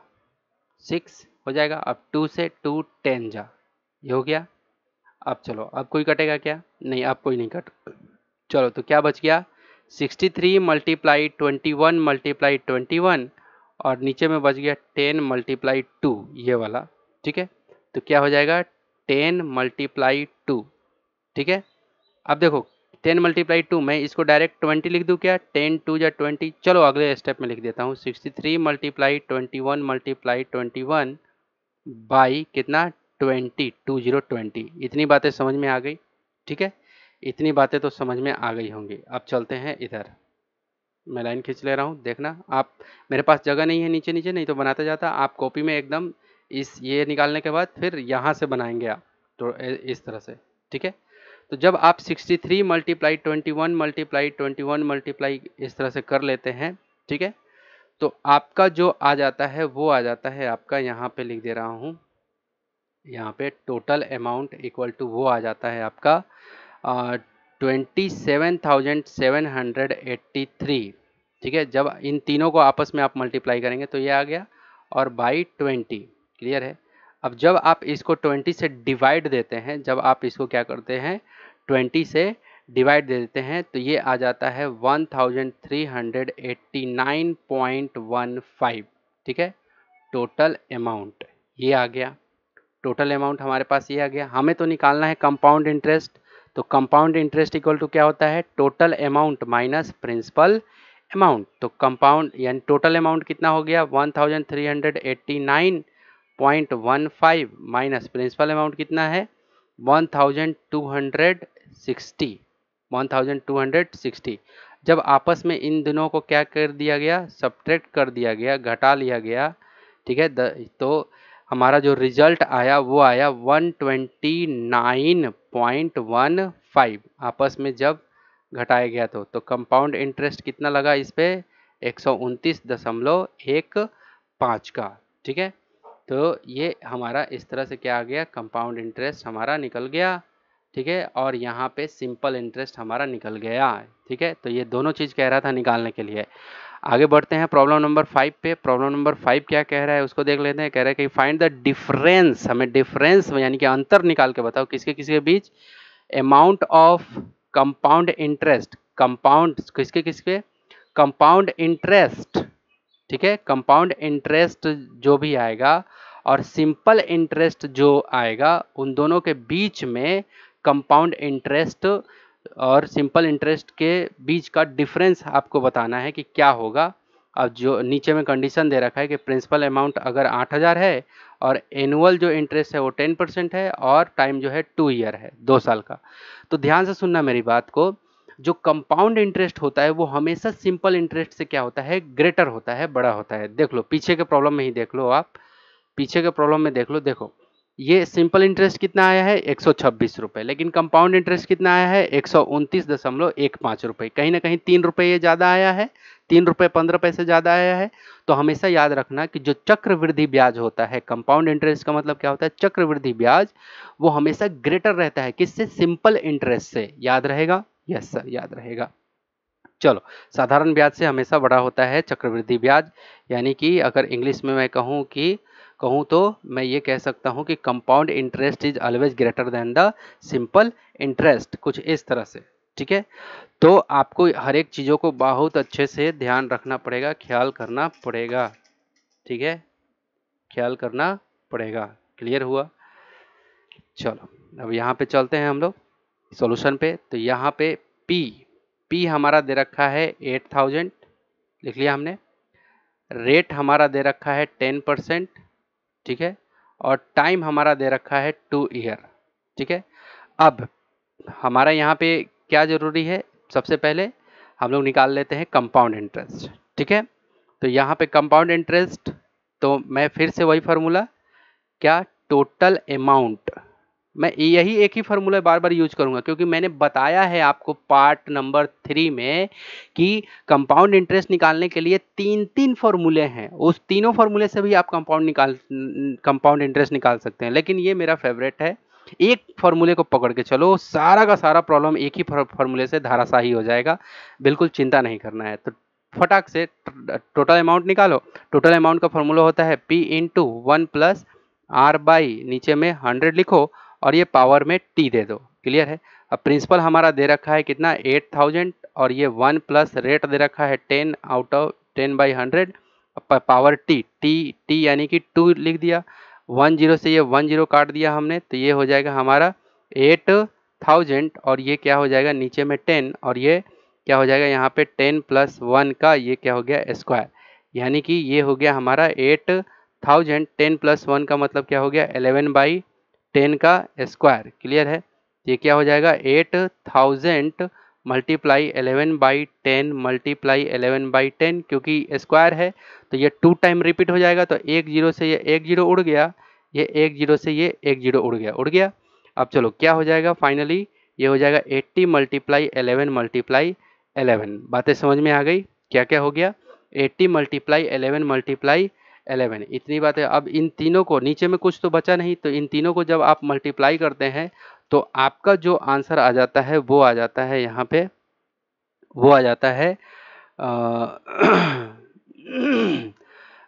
6 हो जाएगा। अब 2 से 2 10 जा, ये हो गया। अब चलो, अब कोई कटेगा क्या, नहीं अब कोई नहीं कट। चलो तो क्या बच गया, 63 मल्टीप्लाई 21 मल्टीप्लाई 21, और नीचे में बच गया 10 मल्टीप्लाई 2 ये वाला, ठीक है। तो क्या हो जाएगा 10 मल्टीप्लाई 2, ठीक है। अब देखो 10 मल्टीप्लाई 2, मैं इसको डायरेक्ट 20 लिख दूँ क्या, 10 2 जा 20। चलो अगले स्टेप में लिख देता हूँ, 63 मल्टीप्लाई 21 मल्टीप्लाई 21 बाई कितना 20 20। इतनी बातें समझ में आ गई, ठीक है। इतनी बातें तो समझ में आ गई होंगी। अब चलते हैं इधर, मैं लाइन खींच ले रहा हूँ, देखना आप। मेरे पास जगह नहीं है नीचे नीचे, नहीं तो बनाता जाता। आप कॉपी में एकदम इस ये निकालने के बाद फिर यहाँ से बनाएंगे आप, तो इस तरह से, ठीक है। तो जब आप 63 मल्टीप्लाई 21 मल्टीप्लाई 21 मल्टीप्लाई इस तरह से कर लेते हैं, ठीक है, तो आपका जो आ जाता है वो आ जाता है आपका, यहाँ पे लिख दे रहा हूँ, यहाँ पे टोटल अमाउंट इक्वल टू वो आ जाता है आपका 27,783, ठीक है। जब इन तीनों को आपस में आप मल्टीप्लाई करेंगे तो ये आ गया, और बाई 20, क्लियर है। अब जब आप इसको 20 से डिवाइड देते हैं, जब आप इसको क्या करते हैं 20 से डिवाइड दे देते हैं, तो ये आ जाता है 1389.15, ठीक है। टोटल अमाउंट ये आ गया, टोटल अमाउंट हमारे पास ये आ गया। हमें तो निकालना है कंपाउंड इंटरेस्ट, तो कंपाउंड इंटरेस्ट इक्वल टू क्या होता है, total amount minus principal amount. तो कंपाउंड यानी टोटल अमाउंट कितना हो गया 1389.15 माइनस प्रिंसिपल अमाउंट कितना है 1260। जब आपस में इन दोनों को क्या कर दिया गया, सब्ट्रैक्ट कर दिया गया, घटा लिया गया, ठीक है। तो हमारा जो रिजल्ट आया वो आया 129.15 आपस में जब घटाया गया। तो कंपाउंड इंटरेस्ट कितना लगा इस पे 129.15 का, ठीक है। तो ये हमारा इस तरह से क्या आ गया, कंपाउंड इंटरेस्ट हमारा निकल गया, ठीक है। और यहाँ पे सिंपल इंटरेस्ट हमारा निकल गया, ठीक है। तो ये दोनों चीज़ कह रहा था निकालने के लिए। आगे बढ़ते हैं प्रॉब्लम नंबर 5 पे। प्रॉब्लम नंबर 5 क्या कह रहा है उसको देख लेते हैं। कह रहा है कि फाइंड द डिफरेंस, हमें डिफरेंस यानी कि अंतर निकाल के बताओ किसके किसके बीच, amount of compound interest, compound किसके किसके, कंपाउंड इंटरेस्ट, ठीक है। कंपाउंड इंटरेस्ट जो भी आएगा और सिंपल इंटरेस्ट जो आएगा, उन दोनों के बीच में कंपाउंड इंटरेस्ट और सिंपल इंटरेस्ट के बीच का डिफरेंस आपको बताना है कि क्या होगा। अब जो नीचे में कंडीशन दे रखा है कि प्रिंसिपल अमाउंट अगर 8,000 है और एनुअल जो इंटरेस्ट है वो 10% है और टाइम जो है 2 ईयर है, 2 साल का। तो ध्यान से सुनना मेरी बात को, जो कंपाउंड इंटरेस्ट होता है वो हमेशा सिंपल इंटरेस्ट से क्या होता है, ग्रेटर होता है, बड़ा होता है। देख लो पीछे के प्रॉब्लम में ही देख लो, आप पीछे के प्रॉब्लम में देख लो। देखो ये सिंपल इंटरेस्ट कितना आया है 126 रुपये, लेकिन कंपाउंड इंटरेस्ट कितना आया है 129.15 रुपये। कहीं ना कहीं 3 रुपये ये ज़्यादा आया है, ₹3.15 ज़्यादा आया है, तो हमेशा याद रखना कि जो चक्रवृद्धि ब्याज होता है, कंपाउंड इंटरेस्ट का मतलब क्या होता है, चक्रवृद्धि ब्याज, वो हमेशा ग्रेटर रहता है किससे, सिंपल इंटरेस्ट से। याद रहेगा? यस सर, याद रहेगा। चलो, साधारण ब्याज से हमेशा बड़ा होता है चक्रवृद्धि ब्याज, यानी कि अगर इंग्लिश में मैं कहूँ तो मैं ये कह सकता हूँ कि compound interest is always greater than the simple interest, कुछ इस तरह से। ठीक है, तो आपको हर एक चीज़ों को बहुत अच्छे से ध्यान रखना पड़ेगा, ख्याल करना पड़ेगा। ठीक है, ख्याल करना पड़ेगा। क्लियर हुआ? चलो, अब यहाँ पे चलते हैं हम लोग सॉल्यूशन पे। तो यहाँ पे पी हमारा दे रखा है 8000, लिख लिया हमने। रेट हमारा दे रखा है 10%। ठीक है, और टाइम हमारा दे रखा है 2 ईयर। ठीक है, अब हमारा यहाँ पे क्या ज़रूरी है, सबसे पहले हम लोग निकाल लेते हैं कंपाउंड इंटरेस्ट। ठीक है, तो यहाँ पे कंपाउंड इंटरेस्ट, तो मैं फिर से वही फार्मूला, क्या, टोटल अमाउंट। मैं यही एक ही फार्मूला बार बार यूज करूंगा, क्योंकि मैंने बताया है आपको पार्ट नंबर 3 में कि कंपाउंड इंटरेस्ट निकालने के लिए तीन तीन फार्मूले हैं, उस तीनों फार्मूले से भी आप कंपाउंड इंटरेस्ट निकाल सकते हैं, लेकिन ये मेरा फेवरेट है। एक फार्मूले को पकड़ के चलो, सारा का सारा प्रॉब्लम एक ही फार्मूले से धाराशाही हो जाएगा, बिल्कुल चिंता नहीं करना है। तो फटाक से टोटल अमाउंट निकालो। टोटल अमाउंट का फॉर्मूला होता है P into 1 plus R by नीचे में 100 लिखो और ये पावर में T दे दो। क्लियर है? अब प्रिंसिपल हमारा दे रखा है कितना, 8000, और ये 1 प्लस रेट दे रखा है 10 आउट ऑफ 10/100, पावर टी यानी कि 2 लिख दिया। 10 से ये 10 काट दिया हमने, तो ये हो जाएगा हमारा 8000, और ये क्या हो जाएगा नीचे में 10, और ये क्या हो जाएगा यहाँ पे 10 + 1 का ये क्या हो गया, स्क्वायर, यानी कि ये हो गया हमारा 8000। 10 + 1 का मतलब क्या हो गया, 11/10 का स्क्वायर। क्लियर है? ये क्या हो जाएगा, 8000 मल्टीप्लाई 11/10 मल्टीप्लाई 11/10, क्योंकि स्क्वायर है तो ये 2 टाइम रिपीट हो जाएगा, तो 1 0 से ये 1 0 उड़ गया, ये 1 0 से ये 1 0 उड़ गया। अब चलो क्या हो जाएगा फाइनली, ये हो जाएगा 80 मल्टीप्लाई 11 मल्टीप्लाई 11। बातें समझ में आ गई? क्या क्या हो गया, 80 मल्टीप्लाई 11 मल्टीप्लाई 11, इतनी बातें। अब इन तीनों को, नीचे में कुछ तो बचा नहीं, तो इन तीनों को जब आप मल्टीप्लाई करते हैं तो आपका जो आंसर आ जाता है वो आ जाता है यहाँ पे, वो आ जाता है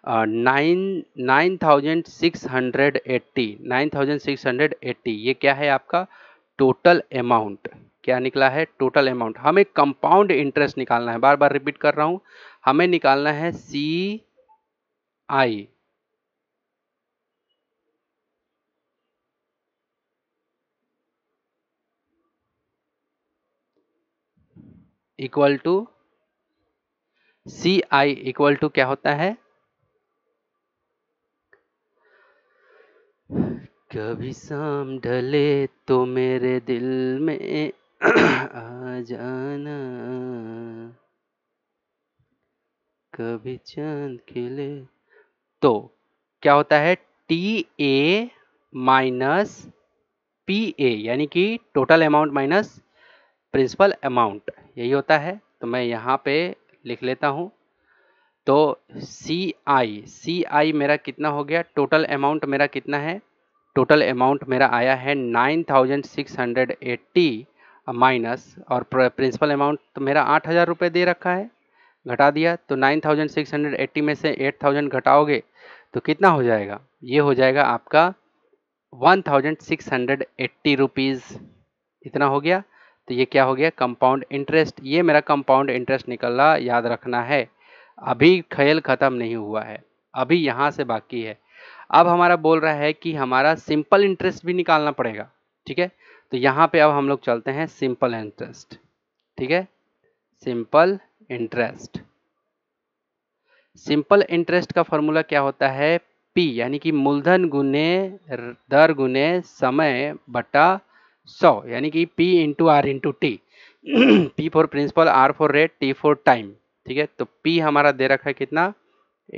9680। ये क्या है आपका टोटल अमाउंट। क्या निकला है, टोटल अमाउंट। हमें कंपाउंड इंटरेस्ट निकालना है, बार बार रिपीट कर रहा हूं, हमें निकालना है CI इक्वल टू क्या होता है, कभी शाम ढले तो मेरे दिल में आ जाना, कभी चांद खिले। तो क्या होता है, TA माइनस PA, यानी कि total amount minus principal amount, यही होता है। तो मैं यहाँ पे लिख लेता हूँ, तो CI मेरा कितना हो गया, टोटल अमाउंट मेरा कितना है, टोटल अमाउंट मेरा आया है 9680 माइनस, और प्रिंसिपल अमाउंट तो मेरा 8000 रुपये दे रखा है, घटा दिया, तो 9680 में से 8000 घटाओगे तो कितना हो जाएगा, ये हो जाएगा आपका 1680 रुपीज़, इतना हो गया। तो ये क्या हो गया, कंपाउंड इंटरेस्ट। ये मेरा कंपाउंड इंटरेस्ट निकला, याद रखना है। अभी खेल ख़त्म नहीं हुआ है, अभी यहाँ से बाकी है। अब हमारा बोल रहा है कि हमारा सिंपल इंटरेस्ट भी निकालना पड़ेगा। ठीक है, तो यहाँ पे अब हम लोग चलते हैं सिंपल इंटरेस्ट। ठीक है, सिंपल इंटरेस्ट। सिंपल इंटरेस्ट का फॉर्मूला क्या होता है, P यानी कि मूलधन गुने दर गुने समय बटा 100, यानी कि P into R into T. P for principal, R for rate, T for time. ठीक है, तो P हमारा दे रखा है कितना,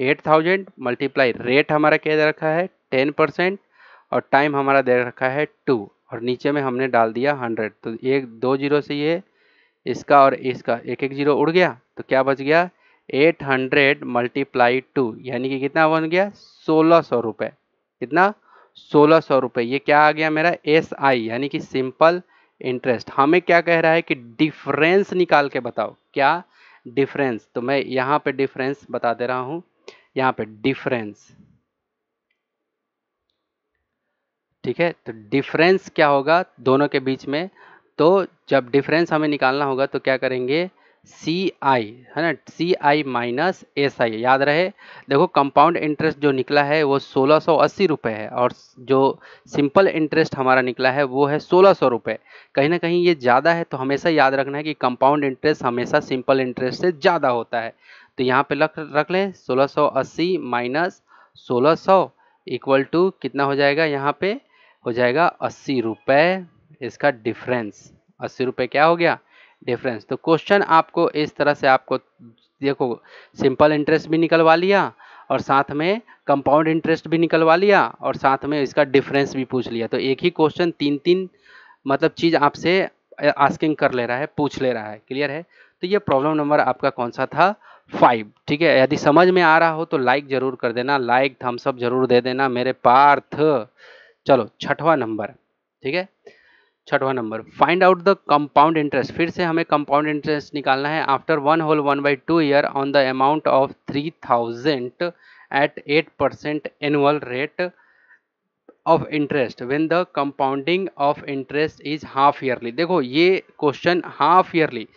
8000 मल्टीप्लाई रेट हमारा क्या दे रखा है 10%, और टाइम हमारा दे रखा है 2, और नीचे में हमने डाल दिया 100। तो एक 2 0 से ये इसका और इसका 1 1 0 उड़ गया, तो क्या बच गया 800 मल्टीप्लाई 2 यानी कि कितना बन गया 1600 रुपये। कितना 1600 रुपये। ये क्या आ गया मेरा SI यानी कि सिंपल इंटरेस्ट। हमें क्या कह रहा है कि डिफरेंस निकाल के बताओ। क्या डिफरेंस। तो मैं यहाँ पे डिफरेंस बता दे रहा हूँ। यहाँ पे डिफरेंस, ठीक है। तो डिफरेंस क्या होगा दोनों के बीच में। तो जब डिफरेंस हमें निकालना होगा तो क्या करेंगे CI, है ना, CI माइनस SI। याद रहे देखो कंपाउंड इंटरेस्ट जो निकला है वो 1680 रुपये है और जो सिंपल इंटरेस्ट हमारा निकला है वो है 1600 रुपये। कहीं ना कहीं ये ज़्यादा है तो हमेशा याद रखना है कि कंपाउंड इंटरेस्ट हमेशा सिंपल इंटरेस्ट से ज़्यादा होता है। तो यहाँ पे रख लें 1680 माइनस 1600 इक्वल टू कितना हो जाएगा, यहाँ पे हो जाएगा 80 रुपये। इसका डिफरेंस 80 रुपये क्या हो गया डिफरेंस। तो क्वेश्चन आपको इस तरह से आपको देखो सिंपल इंटरेस्ट भी निकलवा लिया और साथ में कंपाउंड इंटरेस्ट भी निकलवा लिया और साथ में इसका डिफरेंस भी पूछ लिया। तो एक ही क्वेश्चन तीन तीन मतलब चीज़ आपसे आस्किंग कर ले रहा है, पूछ ले रहा है। क्लियर है। तो ये प्रॉब्लम नंबर आपका कौन सा था 5। ठीक है। यदि समझ में आ रहा हो तो लाइक जरूर कर देना, लाइक थम्स अप जरूर दे देना मेरे पार्थ। चलो छठवां नंबर, ठीक है। छठवां number find out the compound interest. फिर से हमें कंपाउंड इंटरेस्ट निकालना है। After 1/2 year on the amount of 3000 at 8% annual rate of interest when the compounding of interest is half yearly. देखो ये question half yearly,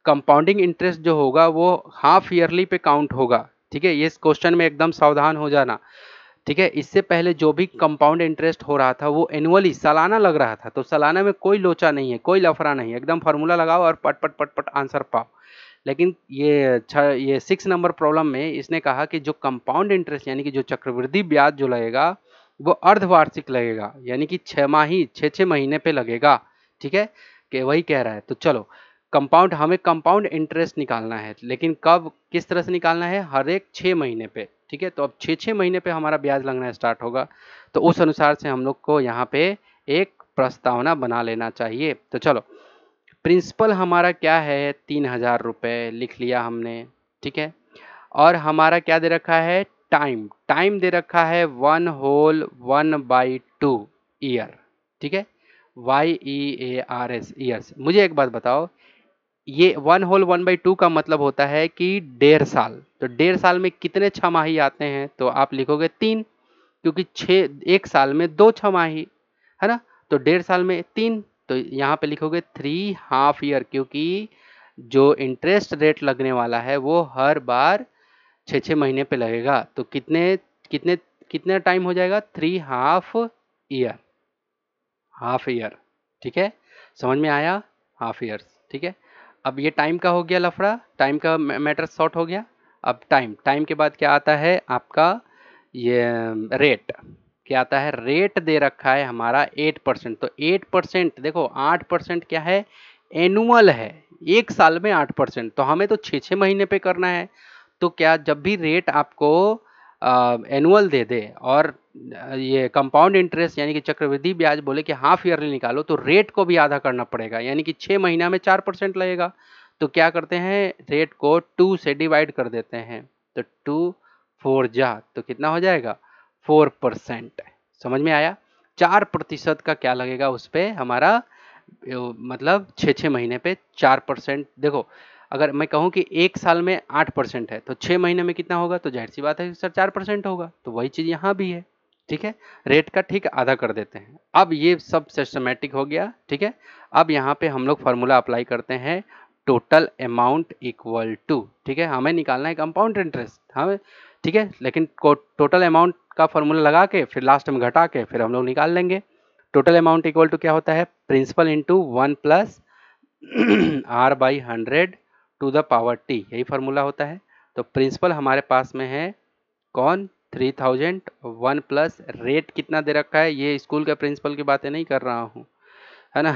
compounding interest जो होगा वो हाफ ईयरली पे काउंट होगा। ठीक है। ये क्वेश्चन में एकदम सावधान हो जाना। ठीक है। इससे पहले जो भी कंपाउंड इंटरेस्ट हो रहा था वो एनुअली सालाना लग रहा था। तो सालाना में कोई लोचा नहीं है, कोई लफड़ा नहीं है, एकदम फार्मूला लगाओ और पट पट पट पट आंसर पाओ। लेकिन ये 6 नंबर प्रॉब्लम में इसने कहा कि जो कंपाउंड इंटरेस्ट यानी कि जो चक्रवृद्धि ब्याज जो लगेगा वो अर्धवार्षिक लगेगा, यानी कि 6 महीने पे लगेगा। ठीक है। कि वही कह रहा है। तो चलो कंपाउंड, हमें कंपाउंड इंटरेस्ट निकालना है, लेकिन कब किस तरह से निकालना है, हर एक 6 महीने पे। ठीक है। तो अब 6 महीने पे हमारा ब्याज लगना स्टार्ट होगा। तो उस अनुसार से हम लोग को यहाँ पे एक प्रस्तावना बना लेना चाहिए। तो चलो प्रिंसिपल हमारा क्या है 3000 रुपये लिख लिया हमने। ठीक है। और हमारा क्या दे रखा है टाइम, टाइम दे रखा है 1/2 ईयर। ठीक है। YEARS years. मुझे एक बात बताओ, ये 1/2 का मतलब होता है कि 1.5 साल। तो 1.5 साल में कितने छमाही आते हैं, तो आप लिखोगे 3, क्योंकि 1 साल में 2 छमाही है ना। तो 1.5 साल में 3, तो यहाँ पे लिखोगे 3 हाफ ईयर, क्योंकि जो इंटरेस्ट रेट लगने वाला है वो हर बार 6 महीने पे लगेगा। तो कितने कितने कितने टाइम हो जाएगा 3 हाफ ईयर, हाफ ईयर। ठीक है। समझ में आया हाफ ईयर्स। ठीक है। अब ये टाइम का हो गया लफड़ा, टाइम का मैटर सॉर्ट हो गया। अब टाइम, टाइम के बाद क्या आता है आपका ये रेट। क्या आता है रेट दे रखा है हमारा 8%। तो 8% देखो 8% क्या है एनुअल है, एक साल में 8%। तो हमें तो 6 महीने पे करना है। तो क्या जब भी रेट आपको एनुअल दे दे और ये कंपाउंड इंटरेस्ट यानी कि चक्रवृद्धि ब्याज बोले कि हाफ ईयरली निकालो, तो रेट को भी आधा करना पड़ेगा, यानी कि 6 महीना में 4% लगेगा। तो क्या करते हैं रेट को 2 से डिवाइड कर देते हैं। तो 2 4 जा तो कितना हो जाएगा 4%। समझ में आया। 4% का क्या लगेगा उस पर हमारा, मतलब 6 महीने पे 4%। देखो अगर मैं कहूँ कि एक साल में 8% है तो 6 महीने में कितना होगा, तो जाहिर सी बात है सर 4% होगा। तो वही चीज़ यहाँ भी है। ठीक है। रेट का ठीक आधा कर देते हैं। अब ये सब सिस्टमेटिक हो गया। ठीक है। अब यहाँ पे हम लोग फार्मूला अप्लाई करते हैं टोटल अमाउंट इक्वल टू, ठीक है, हमें निकालना है कंपाउंड इंटरेस्ट हमें। ठीक है। लेकिन टोटल अमाउंट का फार्मूला लगा के फिर लास्ट में घटा के फिर हम लोग निकाल लेंगे। टोटल अमाउंट इक्वल टू क्या होता है principal into 1 plus R/100 to the power t, यही फार्मूला होता है। तो प्रिंसिपल हमारे पास में है कौन 3000, 1 प्लस रेट कितना दे रखा है, ये स्कूल के प्रिंसिपल की बातें नहीं कर रहा हूँ, है ना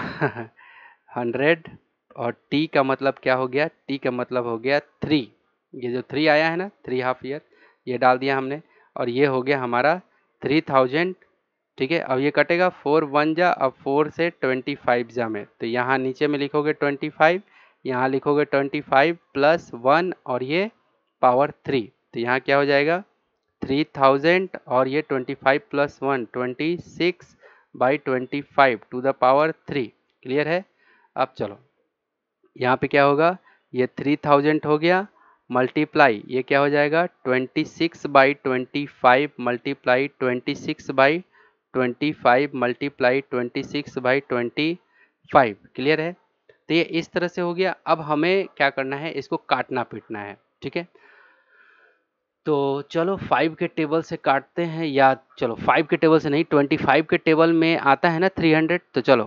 100 और t का मतलब क्या हो गया, t का मतलब हो गया 3। ये जो 3 आया है ना 3 हाफ ईयर, ये डाल दिया हमने और ये हो गया हमारा 3000। ठीक है। अब ये कटेगा 4 1 जा, अब 4 से 25 जा में, तो यहाँ नीचे में लिखोगे 25, यहाँ लिखोगे 25 प्लस 1 और ये पावर 3। तो यहाँ क्या हो जाएगा 3000 और ये 25 plus 1 26/25 to the power 3। Clear है। अब चलो यहाँ पे क्या होगा, ये 3000 हो गया मल्टीप्लाई, ये क्या हो जाएगा 26/25 मल्टीप्लाई 26/25 मल्टीप्लाई 26/25। क्लियर है। तो ये इस तरह से हो गया। अब हमें क्या करना है, इसको काटना पीटना है। ठीक है, तो चलो 5 के टेबल से काटते हैं, या चलो 5 के टेबल से नहीं, 25 के टेबल में आता है ना 300। तो चलो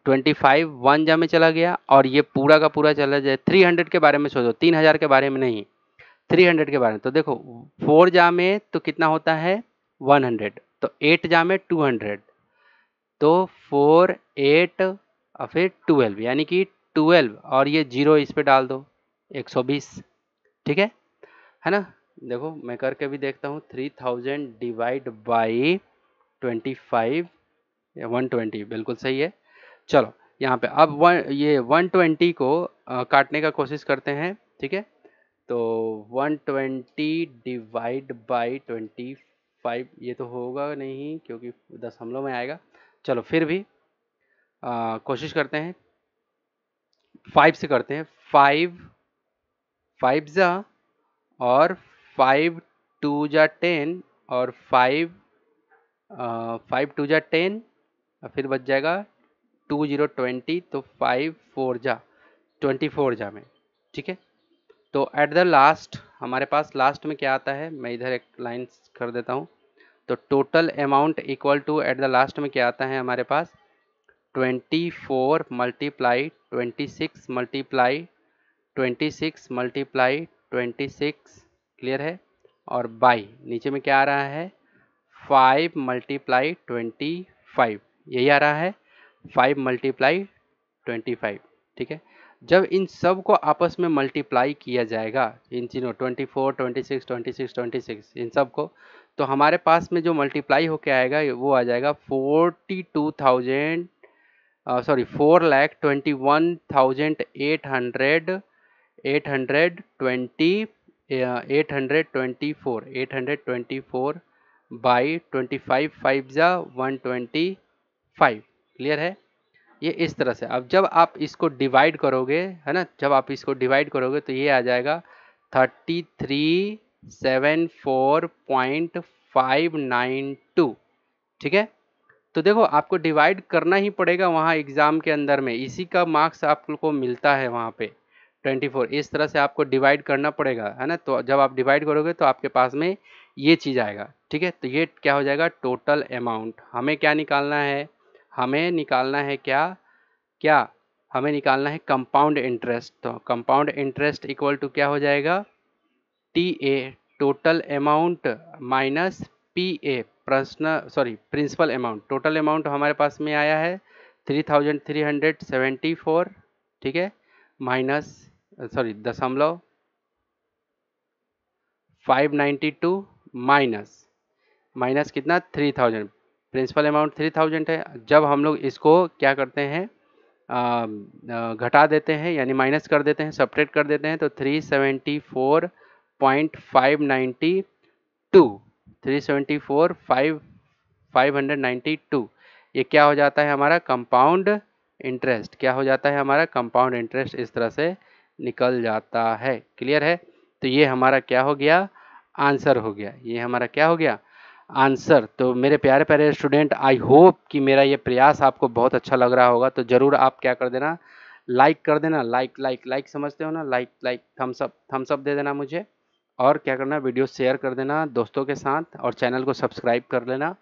25 1 जा में चला गया और ये पूरा का पूरा चला जाए। 300 के बारे में सोचो, 3000 के बारे में नहीं, 300 के बारे में। तो देखो 4 जा में तो कितना होता है 100, तो 8 जा में 200, तो 4 8 और फिर 12, यानी कि 12 और ये 0 इस पे डाल दो 120। ठीक है ना। देखो मैं करके भी देखता हूँ, 3000 डिवाइड बाई 25 या 120, बिल्कुल सही है। चलो यहाँ पे अब ये 120 को काटने का कोशिश करते हैं। ठीक है, तो 120 डिवाइड बाई 25, ये तो होगा नहीं क्योंकि दशमलव में आएगा। चलो फिर भी कोशिश करते हैं, 5 से करते हैं। 5 जा और 5 2 जा 10 और 5 2 जा 10 और फिर बच जाएगा 2 0 20, तो 5 4 जा 24 जा में। ठीक है, तो एट द लास्ट हमारे पास लास्ट में क्या आता है, मैं इधर एक लाइन कर देता हूँ। तो total amount equal to at the last में क्या आता है हमारे पास 24 मल्टीप्लाई 26 मल्टीप्लाई 26 मल्टीप्लाई 26। क्लियर है। और बाई नीचे में क्या आ रहा है 5 मल्टीप्लाई 25, यही आ रहा है 5 मल्टीप्लाई 25। ठीक है, जब इन सब को आपस में मल्टीप्लाई किया जाएगा, इन तीनों 24 26 26 26 इन सब को, तो हमारे पास में जो मल्टीप्लाई होके आएगा वो आ जाएगा 42,000 सॉरी 4,21,800 824 बाई 25 5 जा 125। क्लियर है। ये इस तरह से। अब जब आप इसको डिवाइड करोगे, है ना, जब आप इसको डिवाइड करोगे तो ये आ जाएगा 3374.592। ठीक है, तो देखो आपको डिवाइड करना ही पड़ेगा वहाँ एग्ज़ाम के अंदर में, इसी का मार्क्स आपको मिलता है वहाँ पे 24। इस तरह से आपको डिवाइड करना पड़ेगा, है ना। तो जब आप डिवाइड करोगे तो आपके पास में ये चीज़ आएगा। ठीक है, तो ये क्या हो जाएगा टोटल अमाउंट। हमें क्या निकालना है, हमें निकालना है क्या हमें निकालना है कंपाउंड इंटरेस्ट। तो कंपाउंड इंटरेस्ट इक्वल टू क्या हो जाएगा TA total amount minus PA principal amount. Total amount हमारे पास में आया है 3374। ठीक है, माइनस दशमलव 592 माइनस कितना 3000। प्रिंसिपल अमाउंट 3000 है। जब हम लोग इसको क्या करते हैं घटा देते हैं, यानी माइनस कर देते हैं, सब्ट्रैक्ट कर देते हैं, तो 374.592 ये क्या हो जाता है हमारा कंपाउंड इंटरेस्ट। क्या हो जाता है हमारा कंपाउंड इंटरेस्ट, इस तरह से निकल जाता है। क्लियर है। तो ये हमारा क्या हो गया आंसर हो गया, ये हमारा क्या हो गया आंसर। तो मेरे प्यारे प्यारे स्टूडेंट, आई होप कि मेरा ये प्रयास आपको बहुत अच्छा लग रहा होगा। तो ज़रूर आप क्या कर देना, लाइक कर देना। लाइक समझते हो ना, लाइक थम्स अप दे देना मुझे। और क्या करना, वीडियो शेयर कर देना दोस्तों के साथ और चैनल को सब्सक्राइब कर लेना।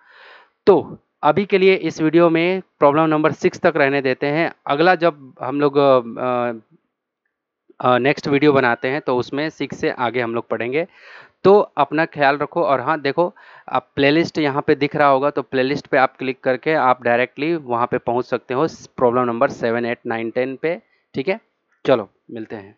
तो अभी के लिए इस वीडियो में प्रॉब्लम नंबर 6 तक रहने देते हैं। अगला जब हम लोग नेक्स्ट वीडियो बनाते हैं तो उसमें 6 से आगे हम लोग पढ़ेंगे। तो अपना ख्याल रखो। और हाँ देखो, आप प्लेलिस्ट यहाँ पे दिख रहा होगा, तो प्लेलिस्ट पे आप क्लिक करके आप डायरेक्टली वहाँ पे पहुँच सकते हो प्रॉब्लम नंबर 7 8 9 10 पे। ठीक है, चलो मिलते हैं।